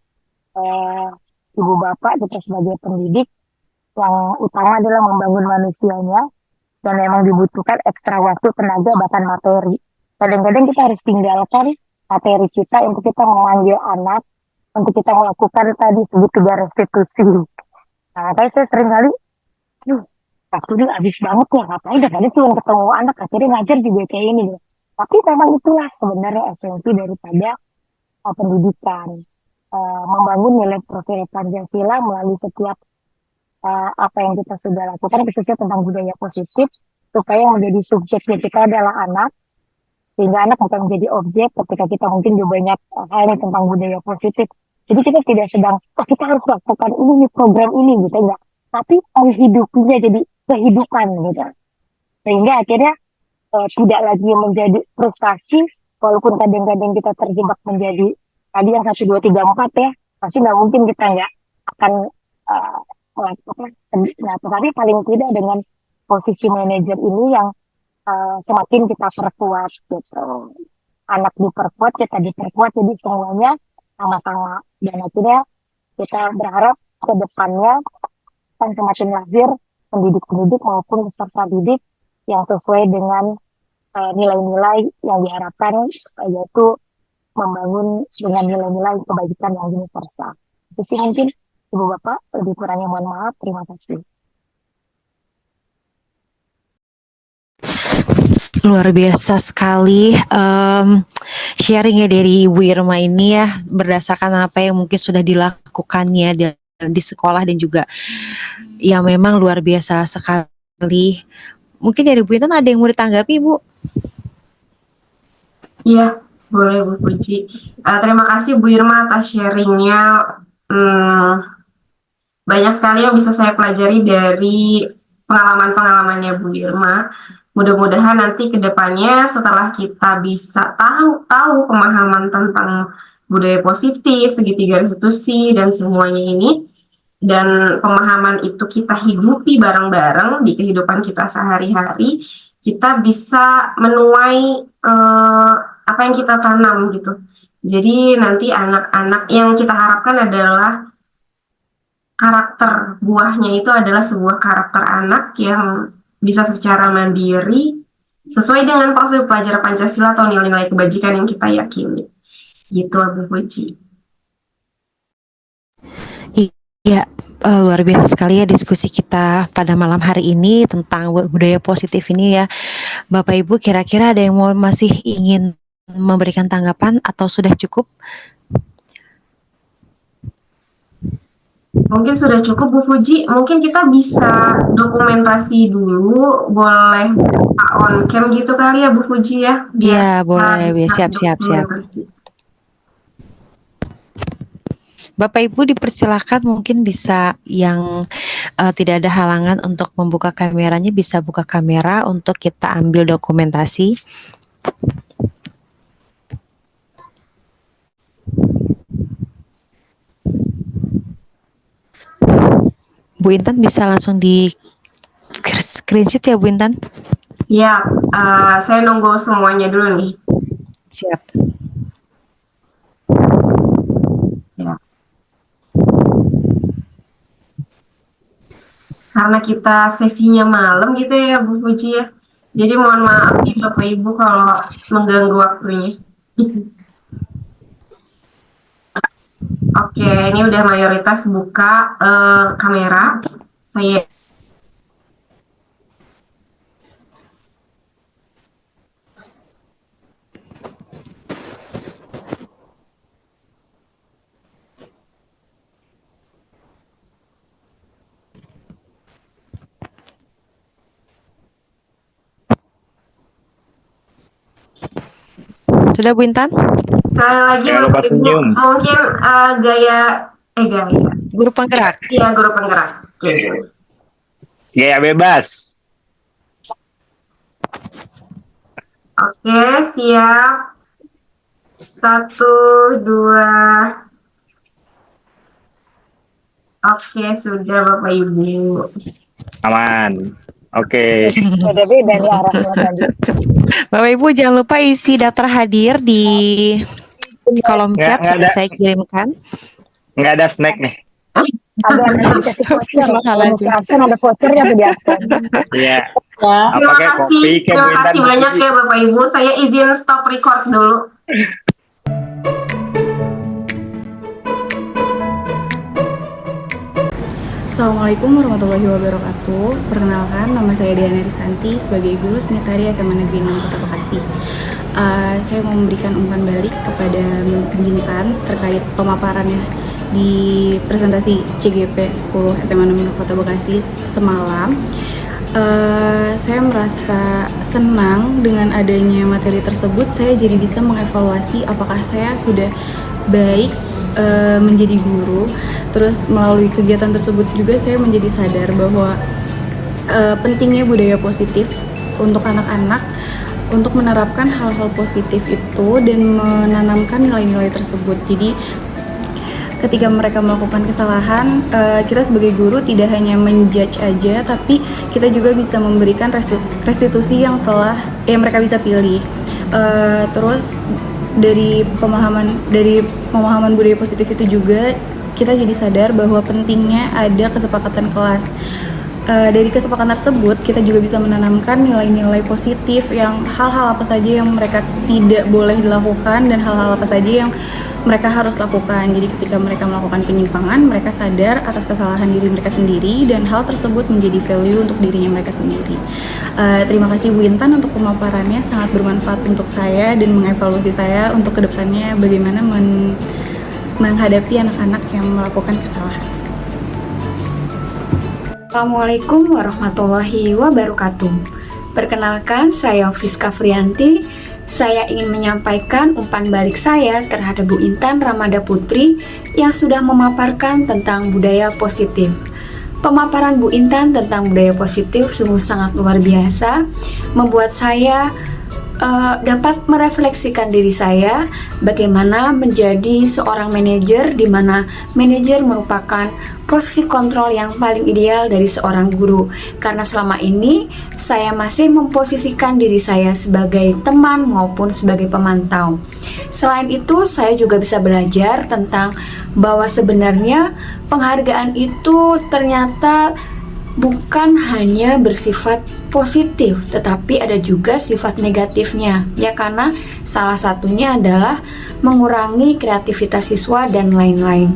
uh, ibu bapak kita sebagai pendidik yang utama adalah membangun manusianya dan memang dibutuhkan ekstra waktu, tenaga, bahkan materi. Kadang-kadang kita harus tinggalkan materi kita untuk kita memanggil anak, untuk kita melakukan tadi segitiga restitusi. Nah, makanya saya sering kali, waktu ini habis banget ya, ngapain kadang cuma ketemu anak, akhirnya ngajar juga kayak ini. Tapi memang itulah sebenarnya esensi daripada pendidikan. Membangun nilai profil Pancasila melalui setiap apa yang kita sudah lakukan, khususnya tentang budaya positif, supaya yang menjadi subjeknya kita adalah anak, sehingga anak bukan menjadi objek ketika kita mungkin juga banyak hal tentang budaya positif. Jadi kita tidak sedang, oh kita harus lakukan ini, program ini gitu, enggak. Tapi menghidupinya jadi kehidupan gitu. Sehingga akhirnya tidak lagi menjadi frustasi, walaupun kadang-kadang kita terjebak menjadi tadi yang 1, 2, 3, 4 ya, pasti nggak mungkin kita nggak akan melakukan. Nah, tetapi paling tidak dengan posisi manajer ini yang semakin kita perkuat gitu. Anak diperkuat, kita diperkuat, jadi semuanya sama-sama. Dan akhirnya kita berharap ke depannya akan semakin lahir pendidik-pendidik maupun peserta didik yang sesuai dengan nilai-nilai yang diharapkan, yaitu membangun dengan nilai-nilai kebajikan yang universal. Itu sih mungkin Ibu Bapak, lebih kurangnya mohon maaf, terima kasih. Luar biasa sekali sharing ya dari Ibu Irma ini ya, berdasarkan apa yang mungkin sudah dilakukannya di sekolah dan juga ya memang luar biasa sekali. Mungkin dari Bu Intan ada yang mau ditanggapi, Bu? Iya, boleh Bu Puji. Terima kasih Bu Irma atas sharingnya. Banyak sekali yang bisa saya pelajari dari pengalaman-pengalamannya Bu Irma. Mudah-mudahan nanti ke depannya setelah kita bisa tahu pemahaman tentang budaya positif, segitiga restitusi, dan semuanya ini, dan pemahaman itu kita hidupi bareng-bareng di kehidupan kita sehari-hari, kita bisa menuai apa yang kita tanam gitu. Jadi nanti anak-anak yang kita harapkan adalah karakter buahnya itu adalah sebuah karakter anak yang bisa secara mandiri sesuai dengan profil pelajar Pancasila atau nilai-nilai kebajikan yang kita yakini. Gitu, Bu Puji. Iya, luar biasa sekali ya diskusi kita pada malam hari ini tentang budaya positif ini ya. Bapak Ibu, kira-kira ada yang masih ingin memberikan tanggapan atau sudah cukup? Mungkin sudah cukup, Bu Fuji. Mungkin kita bisa dokumentasi dulu, boleh on cam gitu kali ya, Bu Fuji ya? Iya, boleh. bisa Siap. dokumentasi. Bapak Ibu dipersilahkan mungkin bisa yang tidak ada halangan untuk membuka kameranya, bisa buka kamera untuk kita ambil dokumentasi. Bu Intan bisa langsung di screenshot ya Bu Intan? Siap, saya nunggu semuanya dulu nih. Siap. Ya. Karena kita sesinya malam gitu ya Bu Fuji ya. Jadi mohon maaf ya Bapak Ibu kalau mengganggu waktunya. Oke, ini udah mayoritas buka kamera. Saya Sudah Bu Intan? sekali lagi Jangan lupa Bapak Ibu, senyum. mungkin gaya Guru penggerak. Iya, guru penggerak. Oke. Gaya bebas. Oke, siap. 1, 2. Oke, sudah Bapak Ibu. Aman. Oke. Beda-beda nih arahnya tadi. Bapak Ibu jangan lupa isi daftar hadir di kolom chat sudah saya kirimkan. Nggak ada snack nih. Ada dikasih voucher. Kalau di absen ada vouchernya tuh di absen. Iya. Ya. Terima Pakai kasih, kopi, kayak terima Bu Intan kasih Bu banyak Fuji. ya Bapak Ibu. Saya izin stop record dulu. Assalamualaikum warahmatullahi wabarakatuh. Perkenalkan, nama saya Diana Risanti sebagai guru seni tari SMA Negeri 6 Kota Bekasi. Saya mau memberikan umpan balik kepada Bu Intan terkait pemaparannya di presentasi CGP 10 SMA Negeri 6 Kota Bekasi semalam. Saya merasa senang dengan adanya materi tersebut. Saya jadi bisa mengevaluasi apakah saya sudah baik menjadi guru. Terus melalui kegiatan tersebut juga saya menjadi sadar bahwa pentingnya budaya positif untuk anak-anak untuk menerapkan hal-hal positif itu dan menanamkan nilai-nilai tersebut. Jadi ketika mereka melakukan kesalahan, kita sebagai guru tidak hanya menjudge aja, tapi kita juga bisa memberikan restitusi yang mereka bisa pilih. Terus dari pemahaman budaya positif itu juga kita jadi sadar bahwa pentingnya ada kesepakatan kelas. Dari kesepakatan tersebut kita juga bisa menanamkan nilai-nilai positif yang hal-hal apa saja yang mereka tidak boleh dilakukan dan hal-hal apa saja yang mereka harus lakukan. Jadi ketika mereka melakukan penyimpangan, mereka sadar atas kesalahan diri mereka sendiri dan hal tersebut menjadi value untuk dirinya mereka sendiri. Terima kasih Bu Intan untuk pemaparannya, sangat bermanfaat untuk saya dan mengevaluasi saya untuk kedepannya bagaimana menghadapi anak-anak yang melakukan kesalahan. Assalamualaikum warahmatullahi wabarakatuh. Perkenalkan, saya Fiska Frianti. Saya ingin menyampaikan umpan balik saya terhadap Bu Intan Ramada Putri yang sudah memaparkan tentang budaya positif. Pemaparan Bu Intan tentang budaya positif sungguh sangat luar biasa, membuat saya dapat merefleksikan diri saya bagaimana menjadi seorang manajer, di mana manajer merupakan posisi kontrol yang paling ideal dari seorang guru, karena selama ini saya masih memposisikan diri saya sebagai teman maupun sebagai pemantau. Selain itu, saya juga bisa belajar tentang bahwa sebenarnya penghargaan itu ternyata bukan hanya bersifat positif, tetapi ada juga sifat negatifnya. Ya, karena salah satunya adalah mengurangi kreativitas siswa dan lain-lain.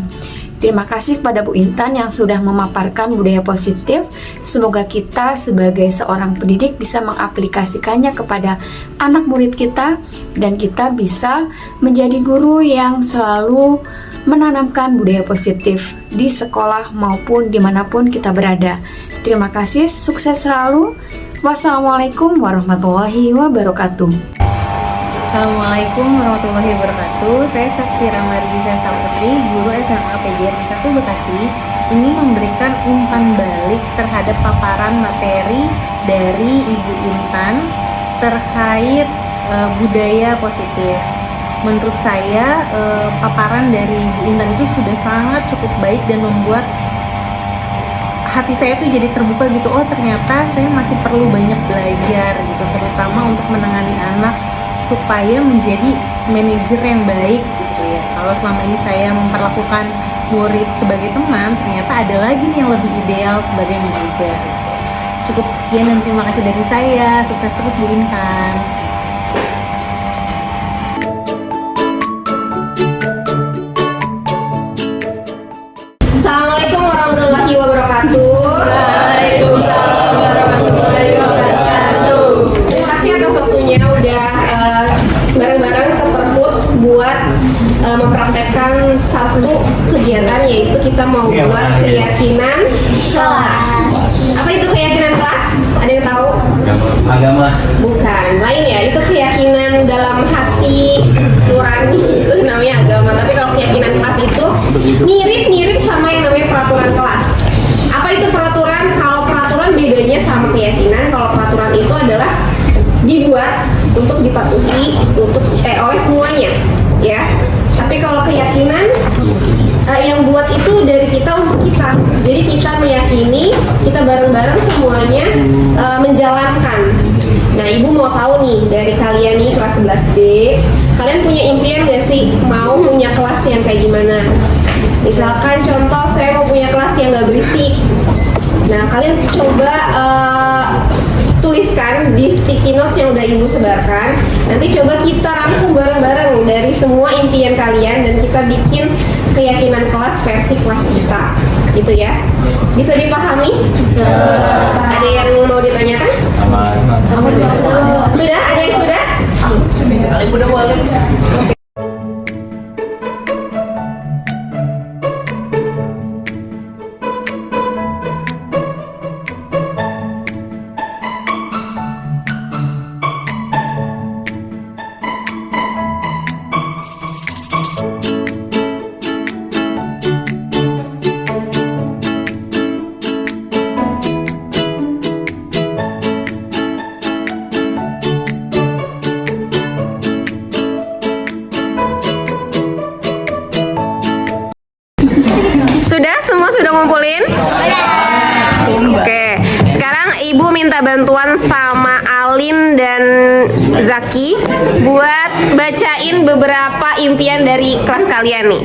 Terima kasih kepada Bu Intan yang sudah memaparkan budaya positif. Semoga kita sebagai seorang pendidik bisa mengaplikasikannya kepada anak murid kita, dan kita bisa menjadi guru yang selalu menanamkan budaya positif di sekolah maupun dimanapun kita berada. Terima kasih, sukses selalu. Wassalamualaikum warahmatullahi wabarakatuh. Assalamualaikum warahmatullahi wabarakatuh. Saya Safira Margiza Saputri, guru SMA PGRI 1 Bekasi, ingin memberikan umpan balik terhadap paparan materi dari Ibu Intan terkait budaya positif. Menurut saya paparan dari Ibu Intan itu sudah sangat cukup baik dan membuat hati saya tuh jadi terbuka gitu. Oh, ternyata saya masih perlu banyak belajar gitu, terutama untuk menangani anak supaya menjadi manajer yang baik gitu ya. Kalau selama ini saya memperlakukan murid sebagai teman, ternyata ada lagi nih yang lebih ideal sebagai manajer. Cukup sekian dan terima kasih dari saya. Sukses terus Bu Intan. Assalamualaikum warahmatullahi wabarakatuh. Waalaikumsalam warahmatullahi wabarakatuh. Terima kasih atas waktunya udah bareng-bareng ke perpus buat mempraktekkan satu kegiatan, yaitu kita mau buat keyakinan kelas. Apa itu keyakinan kelas? Ada yang tahu? Agama. Bukan, lain ya. Itu keyakinan dalam hati nurani, itu namanya agama. Tapi kalau keyakinan kelas itu mirip-mirip sama yang namanya peraturan kelas. Apa itu peraturan? Kalau peraturan bedanya sama keyakinan. Kalau peraturan itu adalah dibuat untuk dipatuhi oleh semuanya, ya. Tapi kalau keyakinan yang buat itu dari kita untuk kita. Jadi kita meyakini, kita bareng-bareng semuanya menjalankan. Nah, Ibu mau tahu nih dari kalian nih kelas 11D, kalian punya impian gak sih mau punya kelas yang kayak gimana? Misalkan contoh saya mau punya kelas yang gak berisik. Nah, kalian coba tuliskan di sticky notes yang udah Ibu sebarkan. Nanti coba kita rangkum bareng-bareng dari semua impian kalian dan kita bikin keyakinan kelas versi kelas kita. Gitu ya. Bisa dipahami? Bisa. Ada yang mau ditanyakan? Sudah? Ada yang sudah? Udah boleh. Sudah? Semua sudah ngumpulin? Oke. Sekarang Ibu minta bantuan sama Alin dan Zaki buat bacain beberapa impian dari kelas kalian nih.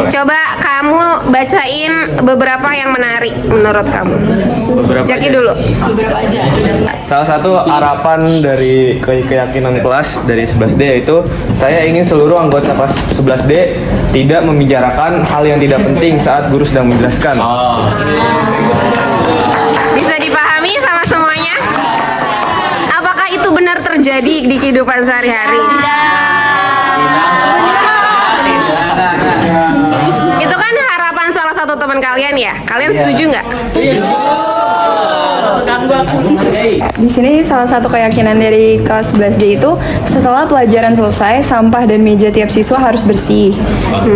Coba kamu bacain beberapa yang menarik menurut kamu. Zaki dulu. Salah satu harapan dari keyakinan kelas dari 11D yaitu saya ingin seluruh anggota kelas 11D tidak membicarakan hal yang tidak penting saat guru sedang menjelaskan. Bisa dipahami sama semuanya? Apakah itu benar terjadi di kehidupan sehari-hari? Itu kan harapan salah satu teman kalian ya? Kalian setuju nggak? Di sini salah satu keyakinan dari kelas 11D itu setelah pelajaran selesai, sampah dan meja tiap siswa harus bersih.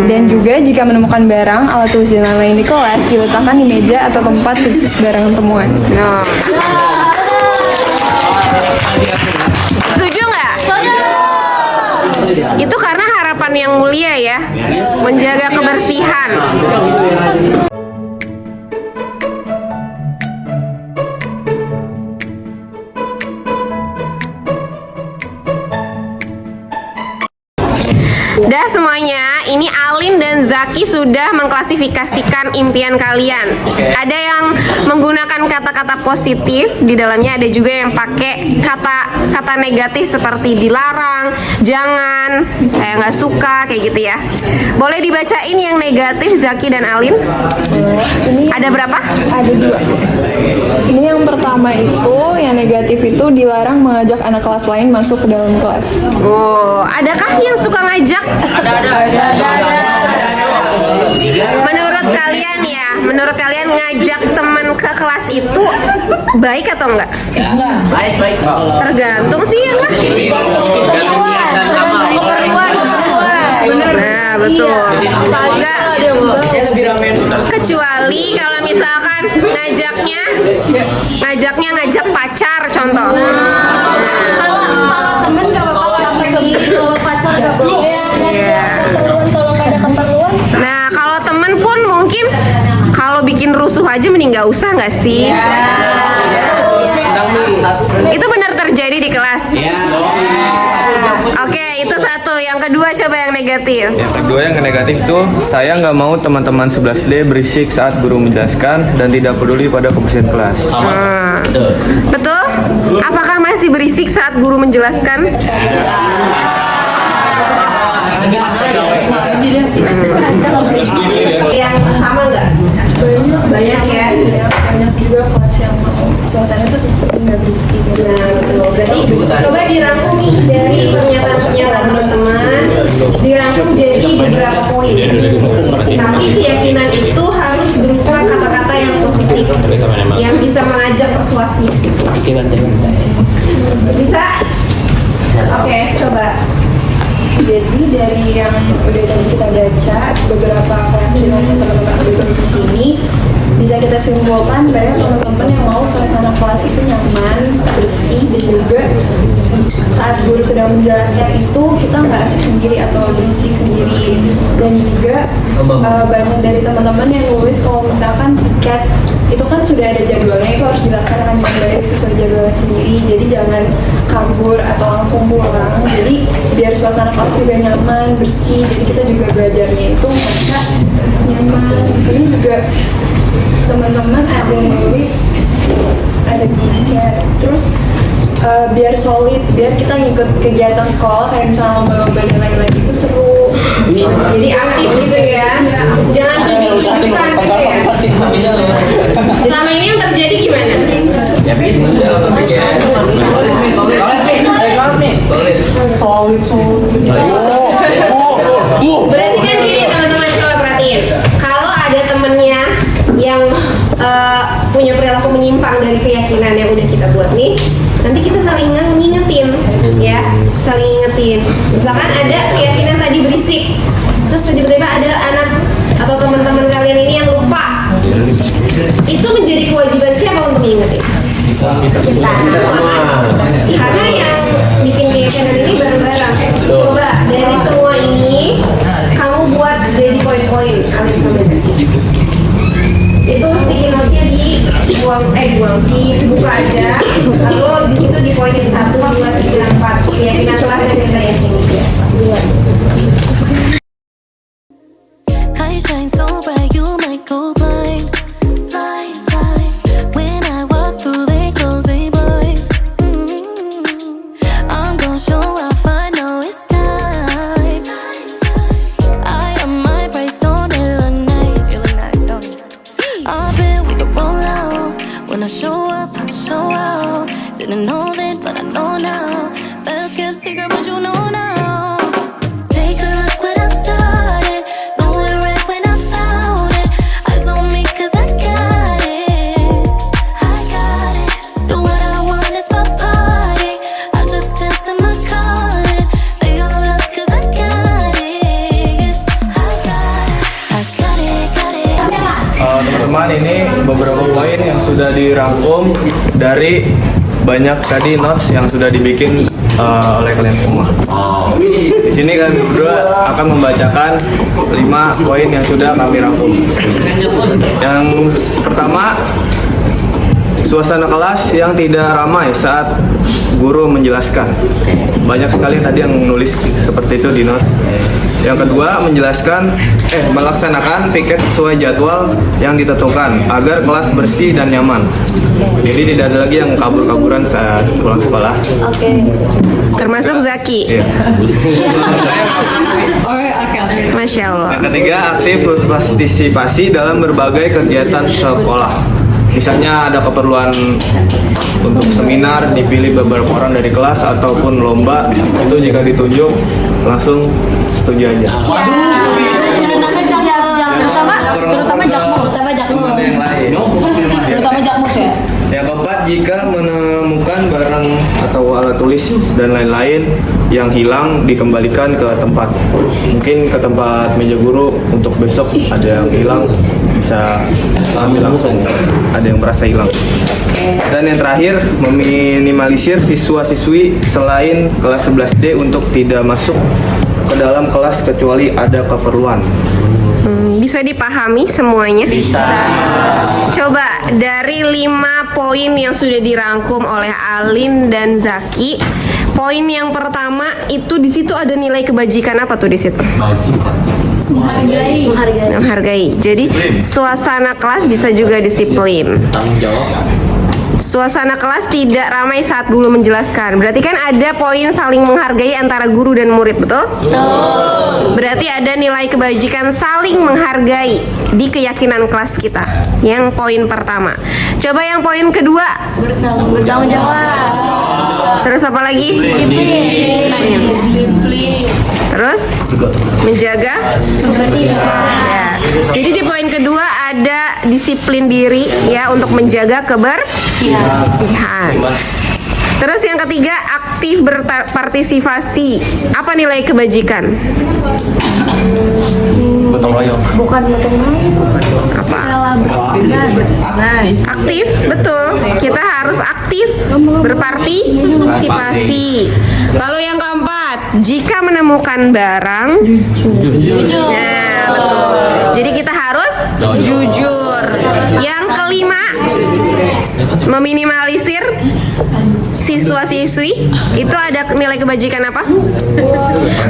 Dan juga jika menemukan barang, alat tulis dan lain-lain di kelas diletakkan di meja atau tempat khusus barang temuan. Setuju nggak? Itu karena harapan yang mulia ya, menjaga kebersihan. Dah semuanya, ini Alin dan Zaki sudah mengklasifikasikan impian kalian. Ada yang menggunakan kata-kata positif, di dalamnya ada juga yang pakai kata-kata negatif seperti dilarang, jangan, saya nggak suka, kayak gitu ya. Boleh dibacain yang negatif Zaki dan Alin? Ada berapa? Ada 2. Ini yang pertama itu, yang negatif itu dilarang mengajak anak kelas lain masuk ke dalam kelas. Oh, adakah yang suka ngajak? Menurut kalian ngajak teman ke kelas itu baik atau enggak? Baik. Tergantung sih ya lah. Nah, betul. Enggak. Kecuali kalau misalkan ngajaknya ngajak pacar contoh. Kalau temen gak apa-apa, kalau pacar gak boleh. Kalau gak ada keperluan. Nah, kalau temen pun mungkin kalau bikin rusuh aja mending nggak usah nggak sih? Itu benar terjadi di kelas. Oke, itu satu. Yang kedua coba yang negatif. Yang kedua yang negatif tuh, saya nggak mau teman-teman 11D berisik saat guru menjelaskan dan tidak peduli pada kebersihan kelas. Betul? Apakah masih berisik saat guru menjelaskan? Yang sama nggak? Banyak ya? Banyak juga kelas yang mau suasana itu seperti nggak berisik. Nah, berarti coba dirangkum nih dari pernyataan teman-teman, dirangkum jadi beberapa poin. Tapi keyakinan itu harus berupa kata-kata yang positif, yang bisa mengajak persuasi. Bisa? Oke, coba. Jadi dari yang udah tadi kita baca, beberapa keyakinan yang teman-teman tulis di sini, bisa kita simpulkan banyak teman-teman yang mau suasana kelas itu nyaman, bersih, dan juga saat guru sedang menjelaskan itu kita nggak asik sendiri atau berisik sendiri. Dan juga banyak dari teman-teman yang nulis kalau misalkan tiket itu kan sudah ada jadwalnya, itu harus dilaksanakan dengan baik sesuai jadwalnya sendiri. Jadi jangan kabur atau langsung pulang. Jadi biar suasana kelas juga nyaman, bersih. Jadi kita juga belajarnya itu merasa nyaman. Di sini juga teman-teman ada yang nulis ada tiket. Terus biar solid, biar kita ngikut kegiatan sekolah kayak misalnya lomba-lomba dan lain-lain itu seru. Jadi aktif gitu ya. Jangan tunjuk-tunjukkan gitu ya. Selama ini yang terjadi gimana? Berarti kan gini teman-teman, coba perhatiin. Kalau ada temennya yang punya perilaku menyimpang dari keyakinan yang udah kita buat nih, nanti kita saling ngingetin ya, saling ngingetin. Misalkan ada keyakinan tadi berisik, terus tiba-tiba ada anak atau teman-teman kalian ini yang lupa, itu menjadi kewajiban siapa untuk mengingetin? Kita. Karena yang bikin keyakinan ini bareng-bareng. Coba dari semua ini kamu buat jadi poin-poin. Itu sticky note-nya dibuka aja, lalu di situ dipoinin 1, 2, 3, 4 keyakinan kelas yang kita yakini. I shine so bright, you might go blind, blind, blind. When I walk through, they close their blinds. I'm gonna show off, I know it's time. I am my price, don't it look nice? You look nice, don't it? I bet we could roll out. When I show up, I show out. Didn't know then, but I know now. Best kept secret, but you know now. Take a look what I started. Knew it right when I found it. Eyes on me 'cause I got it. I got it. Do what I want, it's my party. I just answer my calling. They all up 'cause I got it. I got it. I got it, got it. Teman-teman, ini beberapa poin yang sudah dirangkum dari banyak tadi notes yang sudah dibikin oleh kalian semua. Di sini kami berdua akan membacakan 5 poin yang sudah kami rangkum. Yang pertama, suasana kelas yang tidak ramai saat guru menjelaskan. Banyak sekali tadi yang nulis seperti itu di notes. Yang kedua, melaksanakan piket sesuai jadwal yang ditentukan agar kelas bersih dan nyaman. Jadi tidak ada lagi yang kabur-kaburan saat pulang sekolah. Termasuk Zaki. Iya. Masya Allah. Yang ketiga, aktif berpartisipasi dalam berbagai kegiatan sekolah. Misalnya ada keperluan untuk seminar, dipilih beberapa orang dari kelas ataupun lomba, itu jika ditunjuk langsung setuju aja. Terutama Jakmus ya. Yang keempat, jika menemukan barang atau alat tulis dan lain-lain yang hilang, dikembalikan ke tempat. Mungkin ke tempat meja guru untuk besok ada yang hilang, bisa ambil langsung, ada yang merasa hilang. Dan yang terakhir, meminimalisir siswa-siswi selain kelas 11D untuk tidak masuk ke dalam kelas kecuali ada keperluan. Bisa dipahami semuanya? Bisa. Coba dari 5 poin yang sudah dirangkum oleh Alin dan Zaki, poin yang pertama itu di situ ada nilai kebajikan apa tuh di situ? Menghargai. Jadi suasana kelas bisa juga disiplin. Tanggung jawab. Suasana kelas tidak ramai saat guru menjelaskan. Berarti kan ada poin saling menghargai antara guru dan murid, betul? Berarti ada nilai kebajikan saling menghargai di keyakinan kelas kita. Yang poin pertama. Coba yang poin kedua. Bertanggung jawab. Terus apa lagi? Terus menjaga ya. Jadi di poin kedua ada disiplin diri ya untuk menjaga kebersihan. Terus yang ketiga, aktif berpartisipasi. Apa nilai kebajikan? Gotong royong. Bukan gotong royong. Apa? Aktif, betul. Kita harus aktif berpartisipasi. Lalu yang keempat, jika menemukan barang, jujur. Nah, betul. Jadi kita harus jujur. Yang kelima, meminimalisir siswa-siswi. Itu ada nilai kebajikan apa?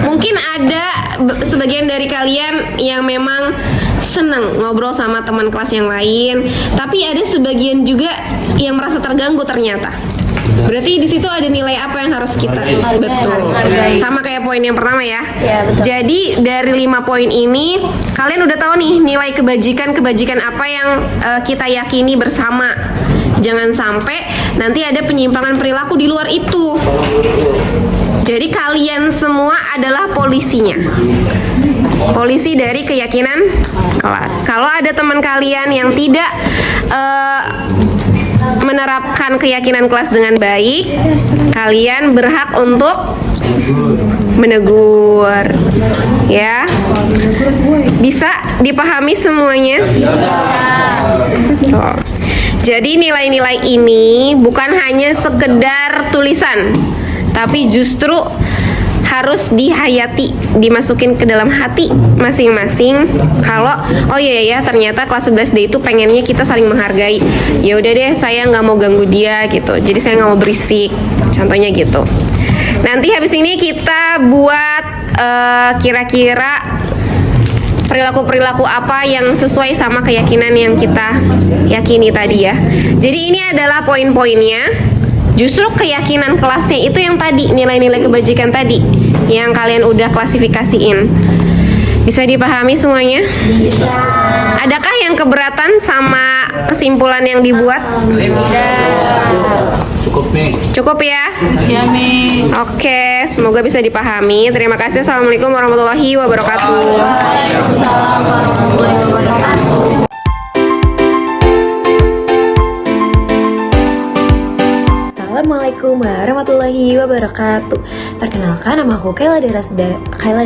Mungkin ada sebagian dari kalian yang memang senang ngobrol sama teman kelas yang lain, tapi ada sebagian juga yang merasa terganggu ternyata. Berarti di situ ada nilai apa yang harus kita betul. Sama kayak poin yang pertama ya. Jadi dari 5 poin ini kalian udah tahu nih nilai kebajikan apa yang kita yakini bersama. Jangan sampai nanti ada penyimpangan perilaku di luar itu. Jadi kalian semua adalah polisinya. Polisi dari keyakinan kelas. Kalau ada teman kalian yang tidak menerapkan keyakinan kelas dengan baik, kalian berhak untuk menegur. Ya. Bisa dipahami semuanya? Jadi nilai-nilai ini bukan hanya sekedar tulisan, tapi justru harus dihayati, dimasukin ke dalam hati masing-masing. Kalau oh iya ternyata kelas 11D itu pengennya kita saling menghargai. Ya udah deh, saya nggak mau ganggu dia gitu. Jadi saya nggak mau berisik. Contohnya gitu. Nanti habis ini kita buat kira-kira perilaku-perilaku apa yang sesuai sama keyakinan yang kita yakini tadi ya. Jadi ini adalah poin-poinnya. Justru keyakinan kelasnya itu yang tadi, nilai-nilai kebajikan tadi yang kalian udah klasifikasiin. Bisa dipahami semuanya? Bisa. Adakah yang keberatan sama kesimpulan yang dibuat? Cukup nih. Cukup ya? Ya, Mi. Oke, semoga bisa dipahami. Terima kasih. Assalamualaikum warahmatullahi wabarakatuh. Waalaikumsalam warahmatullahi wabarakatuh. Assalamualaikum warahmatullahi wabarakatuh. Perkenalkan, nama aku Kayla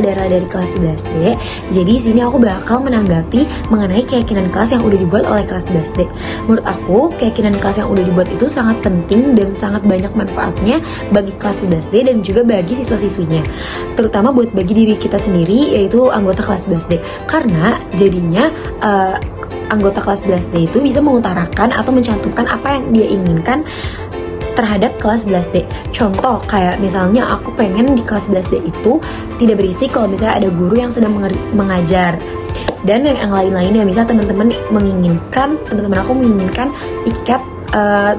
Dara dari kelas 11D. Jadi di sini aku bakal menanggapi mengenai keyakinan kelas yang udah dibuat oleh kelas 11D. Menurut aku, keyakinan kelas yang udah dibuat itu sangat penting dan sangat banyak manfaatnya bagi kelas 11D dan juga bagi siswa-siswinya. Terutama buat bagi diri kita sendiri, yaitu anggota kelas 11D. Karena jadinya anggota kelas 11D itu bisa mengutarakan atau mencantumkan apa yang dia inginkan terhadap kelas 11D. Contoh kayak misalnya aku pengen di kelas 11D itu tidak berisik kalau misalnya ada guru yang sedang mengajar. Dan yang lain-lainnya, misalnya teman-teman aku menginginkan ikat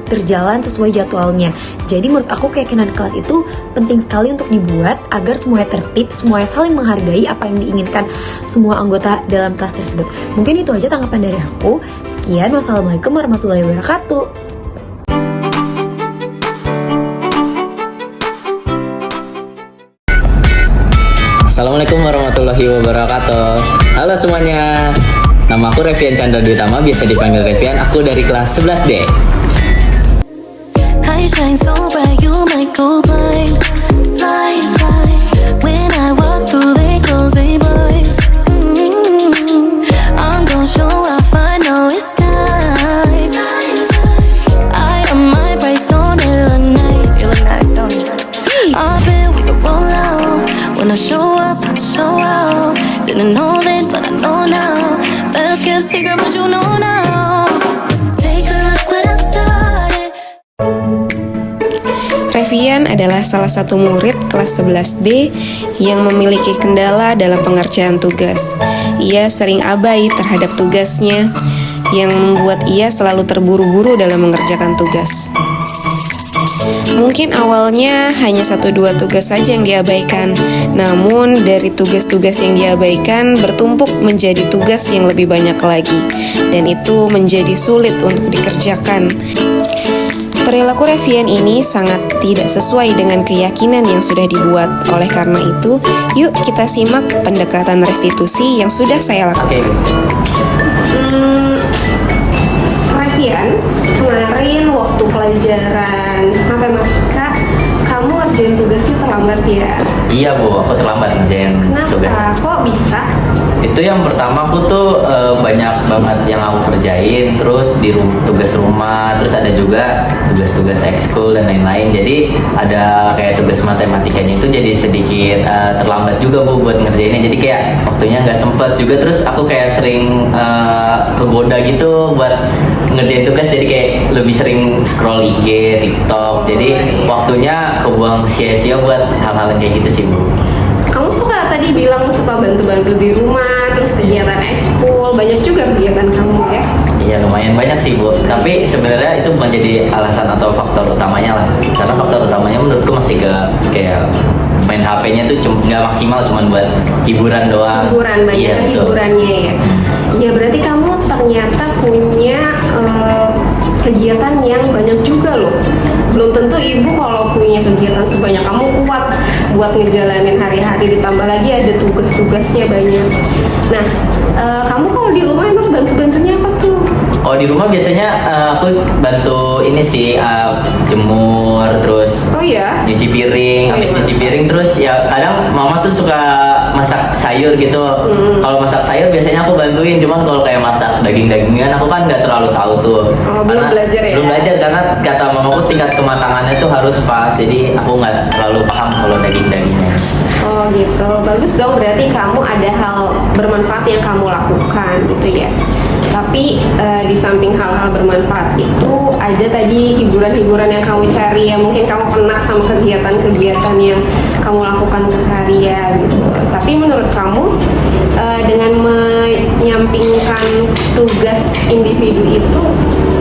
berjalan sesuai jadwalnya. Jadi menurut aku keyakinan kelas itu penting sekali untuk dibuat agar semuanya tertib, semuanya saling menghargai apa yang diinginkan semua anggota dalam kelas tersebut. Mungkin itu aja tanggapan dari aku. Sekian, wassalamualaikum warahmatullahi wabarakatuh. Assalamualaikum warahmatullahi wabarakatuh. Halo semuanya, nama aku Revian Chandra Dwi-Utama, biasa dipanggil Revian. Aku dari kelas 11D. I shine so bright, you might go blind, blind, blind. When I walk through, they close their blinds. I'm gonna show off, I know it's time. I am my bright stone, it look nice. You look nice, don't you? I bet we could roll out. When I show up, show out. Didn't know then, but I know now. Best kept secret, but you know now. Take a look what I started. Revian adalah salah satu murid kelas 11D yang memiliki kendala dalam pengerjaan tugas. Ia sering abai terhadap tugasnya, yang membuat ia selalu terburu-buru dalam mengerjakan tugas. Mungkin awalnya hanya 1-2 tugas saja yang diabaikan, namun dari tugas-tugas yang diabaikan bertumpuk menjadi tugas yang lebih banyak lagi, dan itu menjadi sulit untuk dikerjakan. Perilaku Revian ini sangat tidak sesuai dengan keyakinan yang sudah dibuat. Oleh karena itu, yuk kita simak pendekatan restitusi yang sudah saya lakukan. Revian, kemarin waktu pelajaran matematika, kamu ngerjain tugasnya terlambat ya? Iya Bu, aku terlambat ngerjain tugas. Kenapa? Kok bisa? Itu yang pertama aku tuh banyak banget yang aku kerjain, terus di tugas rumah, terus ada juga tugas-tugas ekskul dan lain-lain. Jadi ada kayak tugas matematikanya itu jadi sedikit terlambat juga Bu buat ngerjainnya. Jadi kayak waktunya nggak sempet juga, terus aku kayak sering kegoda gitu buat ngerjain tugas, jadi kayak lebih sering scroll IG, TikTok. Jadi waktunya kebuang sia-sia buat hal-hal kayak gitu sih Bu. Kamu suka tadi bilang suka bantu-bantu di rumah, terus kegiatan ekskul, banyak juga kegiatan kamu ya? Iya lumayan banyak sih Bu, tapi sebenarnya itu bukan jadi alasan atau faktor utamanya lah. Karena faktor utamanya menurutku masih kayak main HP-nya tuh nggak maksimal, cuma buat hiburan doang. Hiburan, banyak hiburannya ya. Ya berarti kamu ternyata punya kegiatan yang banyak juga loh. Belum tentu ibu kalau punya kegiatan sebanyak kamu kuat buat ngejalanin hari-hari, ditambah lagi ada tugas-tugasnya banyak. Nah, kamu kalau di rumah emang bantu-bantunya apa tuh? Oh di rumah biasanya aku bantu ini sih jemur, terus nyuci piring, habis nyuci piring terus ya kadang mama tuh suka masak sayur gitu. Kalau masak sayur biasanya aku bantuin, cuman kalau kayak masak daging-dagingan aku kan nggak terlalu tahu tuh. Belum belajar ya? Belum belajar karena kata mamaku tingkat kematangannya tuh harus pas, jadi aku nggak terlalu paham kalau daging-dagingnya. Oh gitu, bagus dong, berarti kamu ada hal bermanfaat yang kamu lakukan gitu ya. Tapi di samping hal-hal bermanfaat itu ada tadi hiburan-hiburan yang kamu cari ya, mungkin kamu pernah sama kegiatan-kegiatan yang kamu lakukan keseharian gitu. Tapi menurut kamu dengan menyampingkan tugas individu itu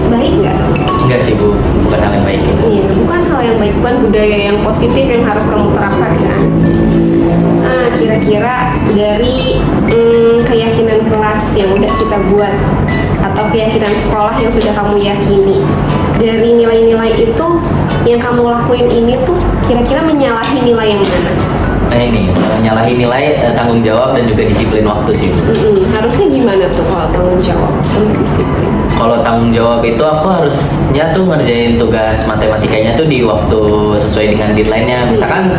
baik nggak? Enggak sih Bu, bukan hal yang baik itu. Iya, bukan hal yang baik, bukan budaya yang positif yang harus kamu terapkan kan. Nah, kira-kira dari keyakinan kelas yang udah kita buat atau keyakinan sekolah yang sudah kamu yakini, dari nilai-nilai itu yang kamu lakuin ini tuh kira-kira menyalahi nilai yang mana? Nah ini, menyalahi nilai tanggung jawab dan juga disiplin waktu sih. Harusnya gimana tuh kalau tanggung jawab sama disiplin? Kalau tanggung jawab itu aku harusnya tuh ngerjain tugas matematikanya tuh di waktu sesuai dengan deadline-nya. Misalkan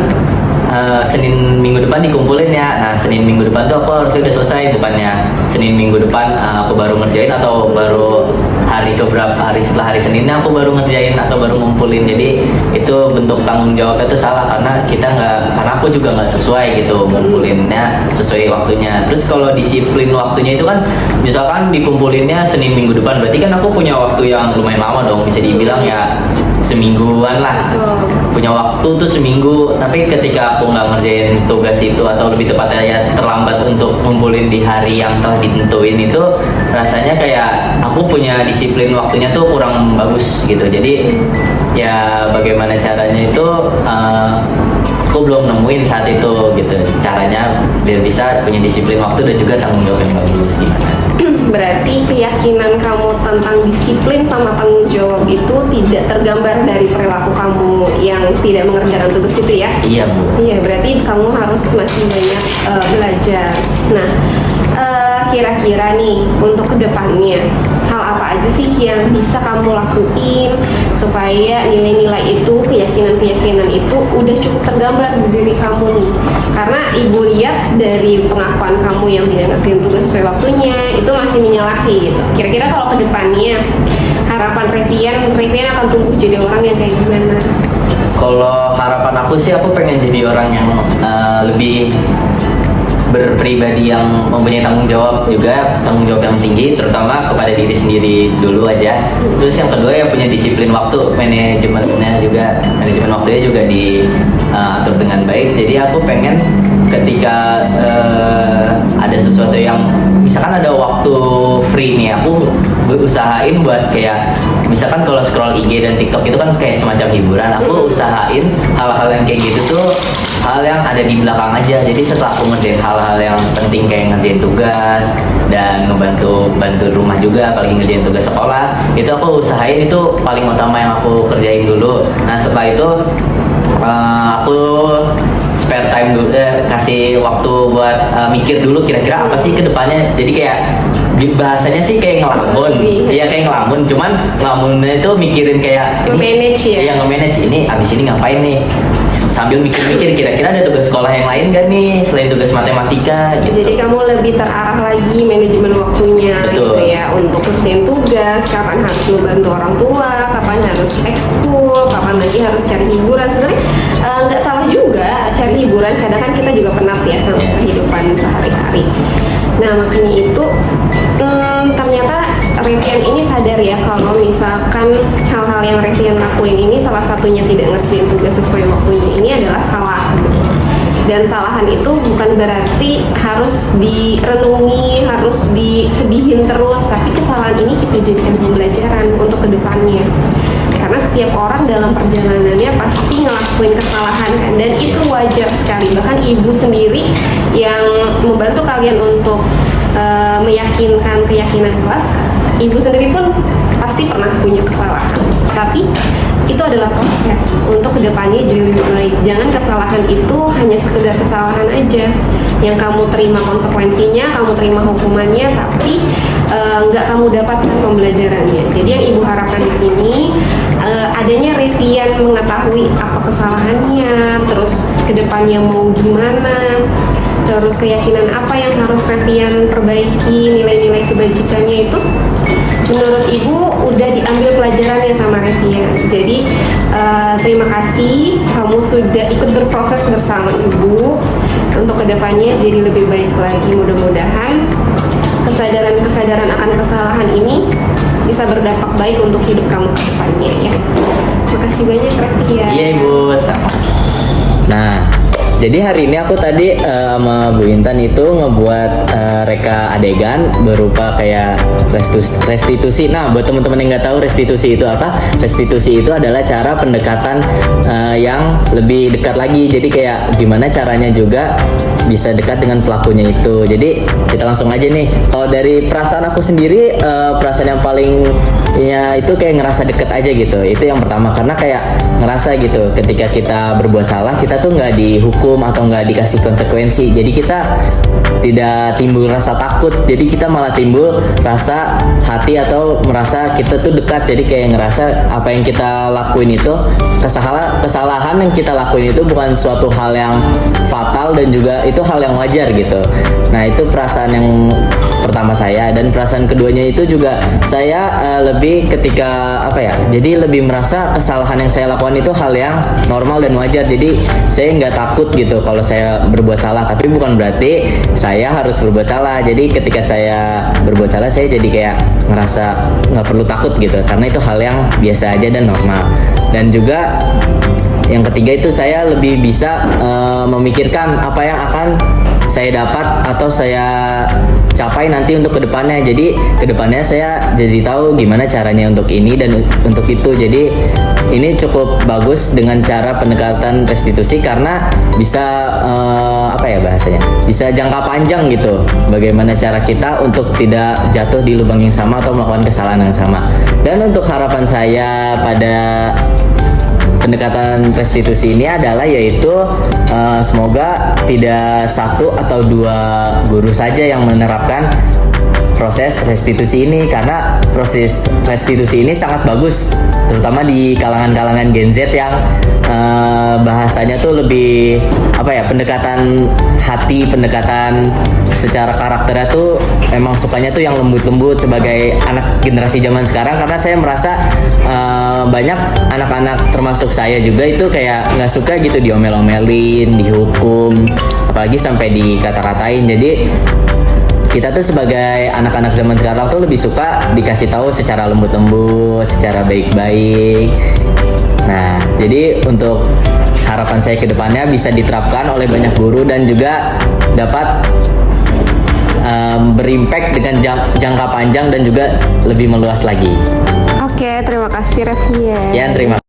Senin minggu depan dikumpulin ya. Nah Senin minggu depan tuh aku harusnya udah selesai, bukannya Senin minggu depan aku baru ngerjain atau baru hari setelah hari Seninnya aku baru ngerjain atau baru ngumpulin. Jadi itu bentuk tanggung jawabnya itu salah karena karena aku juga nggak sesuai gitu ngumpulinnya sesuai waktunya. Terus kalau disiplin waktunya itu kan misalkan dikumpulinnya Senin minggu depan, berarti kan aku punya waktu yang lumayan lama dong, bisa dibilang ya semingguan lah, punya waktu tuh seminggu. Tapi ketika aku nggak ngerjain tugas itu atau lebih tepatnya ya terlambat untuk ngumpulin di hari yang telah ditentuin itu, rasanya kayak aku punya disiplin waktunya tuh kurang bagus gitu. Jadi ya bagaimana caranya itu aku belum nemuin saat itu gitu caranya biar bisa punya disiplin waktu dan juga tanggung jawab yang bagus gimana. Berarti keyakinan kamu tentang disiplin sama tanggung jawab itu tidak tergambar dari perilaku kamu yang tidak mengerjakan tugas itu ya? Iya Bu. Iya, berarti kamu harus masih banyak belajar. Nah, kira-kira nih untuk kedepannya hal apa aja sih yang bisa kamu lakuin supaya nilai-nilai itu, keyakinan-keyakinan itu udah cukup tergambar di diri kamu nih? Karena ibu lihat dari pengakuan kamu yang tidak ngerjain tugas sesuai waktunya itu masih menyalahi gitu. Kira-kira kalau kedepannya harapan Revian akan tumbuh jadi orang yang kayak gimana? Kalau harapan aku sih aku pengen jadi orang yang lebih berpribadi yang mempunyai tanggung jawab yang tinggi, terutama kepada diri sendiri dulu aja. Terus yang kedua ya punya disiplin waktu, manajemen waktunya juga diatur dengan baik. Jadi aku pengen ketika ada sesuatu yang misalkan ada waktu free nih, aku usahain buat kayak misalkan kalau scroll IG dan TikTok itu kan kayak semacam hiburan, aku usahain hal-hal yang kayak gitu tuh hal yang ada di belakang aja. Jadi setelah aku ngerjain hal-hal yang penting kayak ngerjain tugas dan ngebantu rumah juga, apalagi ngerjain tugas sekolah, itu aku usahain itu paling utama yang aku kerjain dulu. Nah setelah itu aku spare time dulu, kasih waktu buat mikir dulu kira-kira apa sih kedepannya. Jadi kayak bahasanya sih kayak ngelamun, iya kayak ngelamun, cuman ngelamunnya itu mikirin kayak nge-manage ya? Iya nge-manage, ini abis ini ngapain nih, sambil mikir-mikir kira-kira ada tugas sekolah yang lain gak nih selain tugas matematika gitu. Jadi kamu lebih terarah lagi manajemen waktunya. Betul. Gitu ya, untuk kerjain tugas, kapan harus membantu orang tua, kapan harus ekskul, kapan lagi harus cari hiburan. Sebenarnya nggak salah juga cari hiburan, kadang kan kita juga penat ya sama kehidupan sehari-hari. Nah makanya itu ternyata Revian ini sadar ya kalau misalkan hal-hal yang Revian lakuin ini salah satunya tidak ngerjain tugas sesuai waktunya ini adalah salah. Dan salahan itu bukan berarti harus direnungi, harus disedihin terus, tapi kesalahan ini kita jadikan pembelajaran untuk kedepannya. Karena setiap orang dalam perjalanannya pasti ngelakuin kesalahan kan, dan itu wajar sekali. Bahkan ibu sendiri yang membantu kalian untuk meyakinkan keyakinan kelas, ibu sendiri pun pasti pernah punya kesalahan. Tapi itu adalah proses untuk kedepannya jadi lebih baik. Jangan kesalahan itu hanya sekedar kesalahan aja yang kamu terima konsekuensinya, kamu terima hukumannya, tapi nggak kamu dapatkan pembelajarannya. Jadi yang ibu harapkan di sini adanya Revian mengetahui apa kesalahannya, terus kedepannya mau gimana, terus keyakinan apa yang harus Revian perbaiki, nilai-nilai kebajikannya itu menurut ibu udah diambil pelajarannya sama Revian. Jadi terima kasih kamu sudah ikut berproses bersama ibu untuk kedepannya jadi lebih baik lagi. Mudah-mudahan kesadaran akan kesalahan ini bisa berdampak baik untuk hidup kamu ke depannya ya. Makasih banyak Revian. Iya Ibu, sama. Nah, jadi hari ini aku tadi sama Bu Intan itu ngebuat reka adegan berupa kayak restitusi. Nah, buat teman-teman yang nggak tahu restitusi itu apa? Restitusi itu adalah cara pendekatan yang lebih dekat lagi. Jadi kayak gimana caranya juga bisa dekat dengan pelakunya itu. Jadi kita langsung aja nih. Kalau dari perasaan aku sendiri, perasaan yang paling ya itu kayak ngerasa deket aja gitu. Itu yang pertama, karena kayak ngerasa gitu ketika kita berbuat salah kita tuh nggak dihukum atau nggak dikasih konsekuensi. Jadi kita tidak timbul rasa takut, jadi kita malah timbul rasa hati atau merasa kita tuh dekat. Jadi kayak ngerasa apa yang kita lakuin itu, kesalahan yang kita lakuin itu bukan suatu hal yang fatal dan juga itu hal yang wajar gitu. Nah itu perasaan yang pertama saya, dan perasaan keduanya itu juga saya lebih ketika jadi lebih merasa kesalahan yang saya lakukan itu hal yang normal dan wajar. Jadi saya nggak takut gitu kalau saya berbuat salah, tapi bukan berarti saya harus berbuat salah. Jadi ketika saya berbuat salah, saya jadi kayak ngerasa nggak perlu takut gitu, karena itu hal yang biasa aja dan normal. Dan juga yang ketiga itu saya lebih bisa memikirkan apa yang akan saya dapat atau saya capai nanti untuk kedepannya. Jadi kedepannya saya jadi tahu gimana caranya untuk ini dan untuk itu. Jadi ini cukup bagus dengan cara pendekatan restitusi karena bisa bahasanya bisa jangka panjang gitu. Bagaimana cara kita untuk tidak jatuh di lubang yang sama atau melakukan kesalahan yang sama. Dan untuk harapan saya pada pendekatan restitusi ini adalah yaitu semoga tidak satu atau dua guru saja yang menerapkan proses restitusi ini, karena proses restitusi ini sangat bagus terutama di kalangan-kalangan Gen Z yang bahasanya tuh lebih pendekatan hati, pendekatan secara karakternya tuh memang sukanya tuh yang lembut-lembut sebagai anak generasi zaman sekarang. Karena saya merasa banyak anak-anak termasuk saya juga itu kayak nggak suka gitu diomel-omelin, dihukum, apalagi sampai dikata-katain. Jadi kita tuh sebagai anak-anak zaman sekarang tuh lebih suka dikasih tahu secara lembut-lembut, secara baik-baik. Nah, jadi untuk harapan saya ke depannya bisa diterapkan oleh banyak guru dan juga dapat berimpact dengan jangka panjang dan juga lebih meluas lagi. Oke, terima kasih Revian. Ya, terima kasih.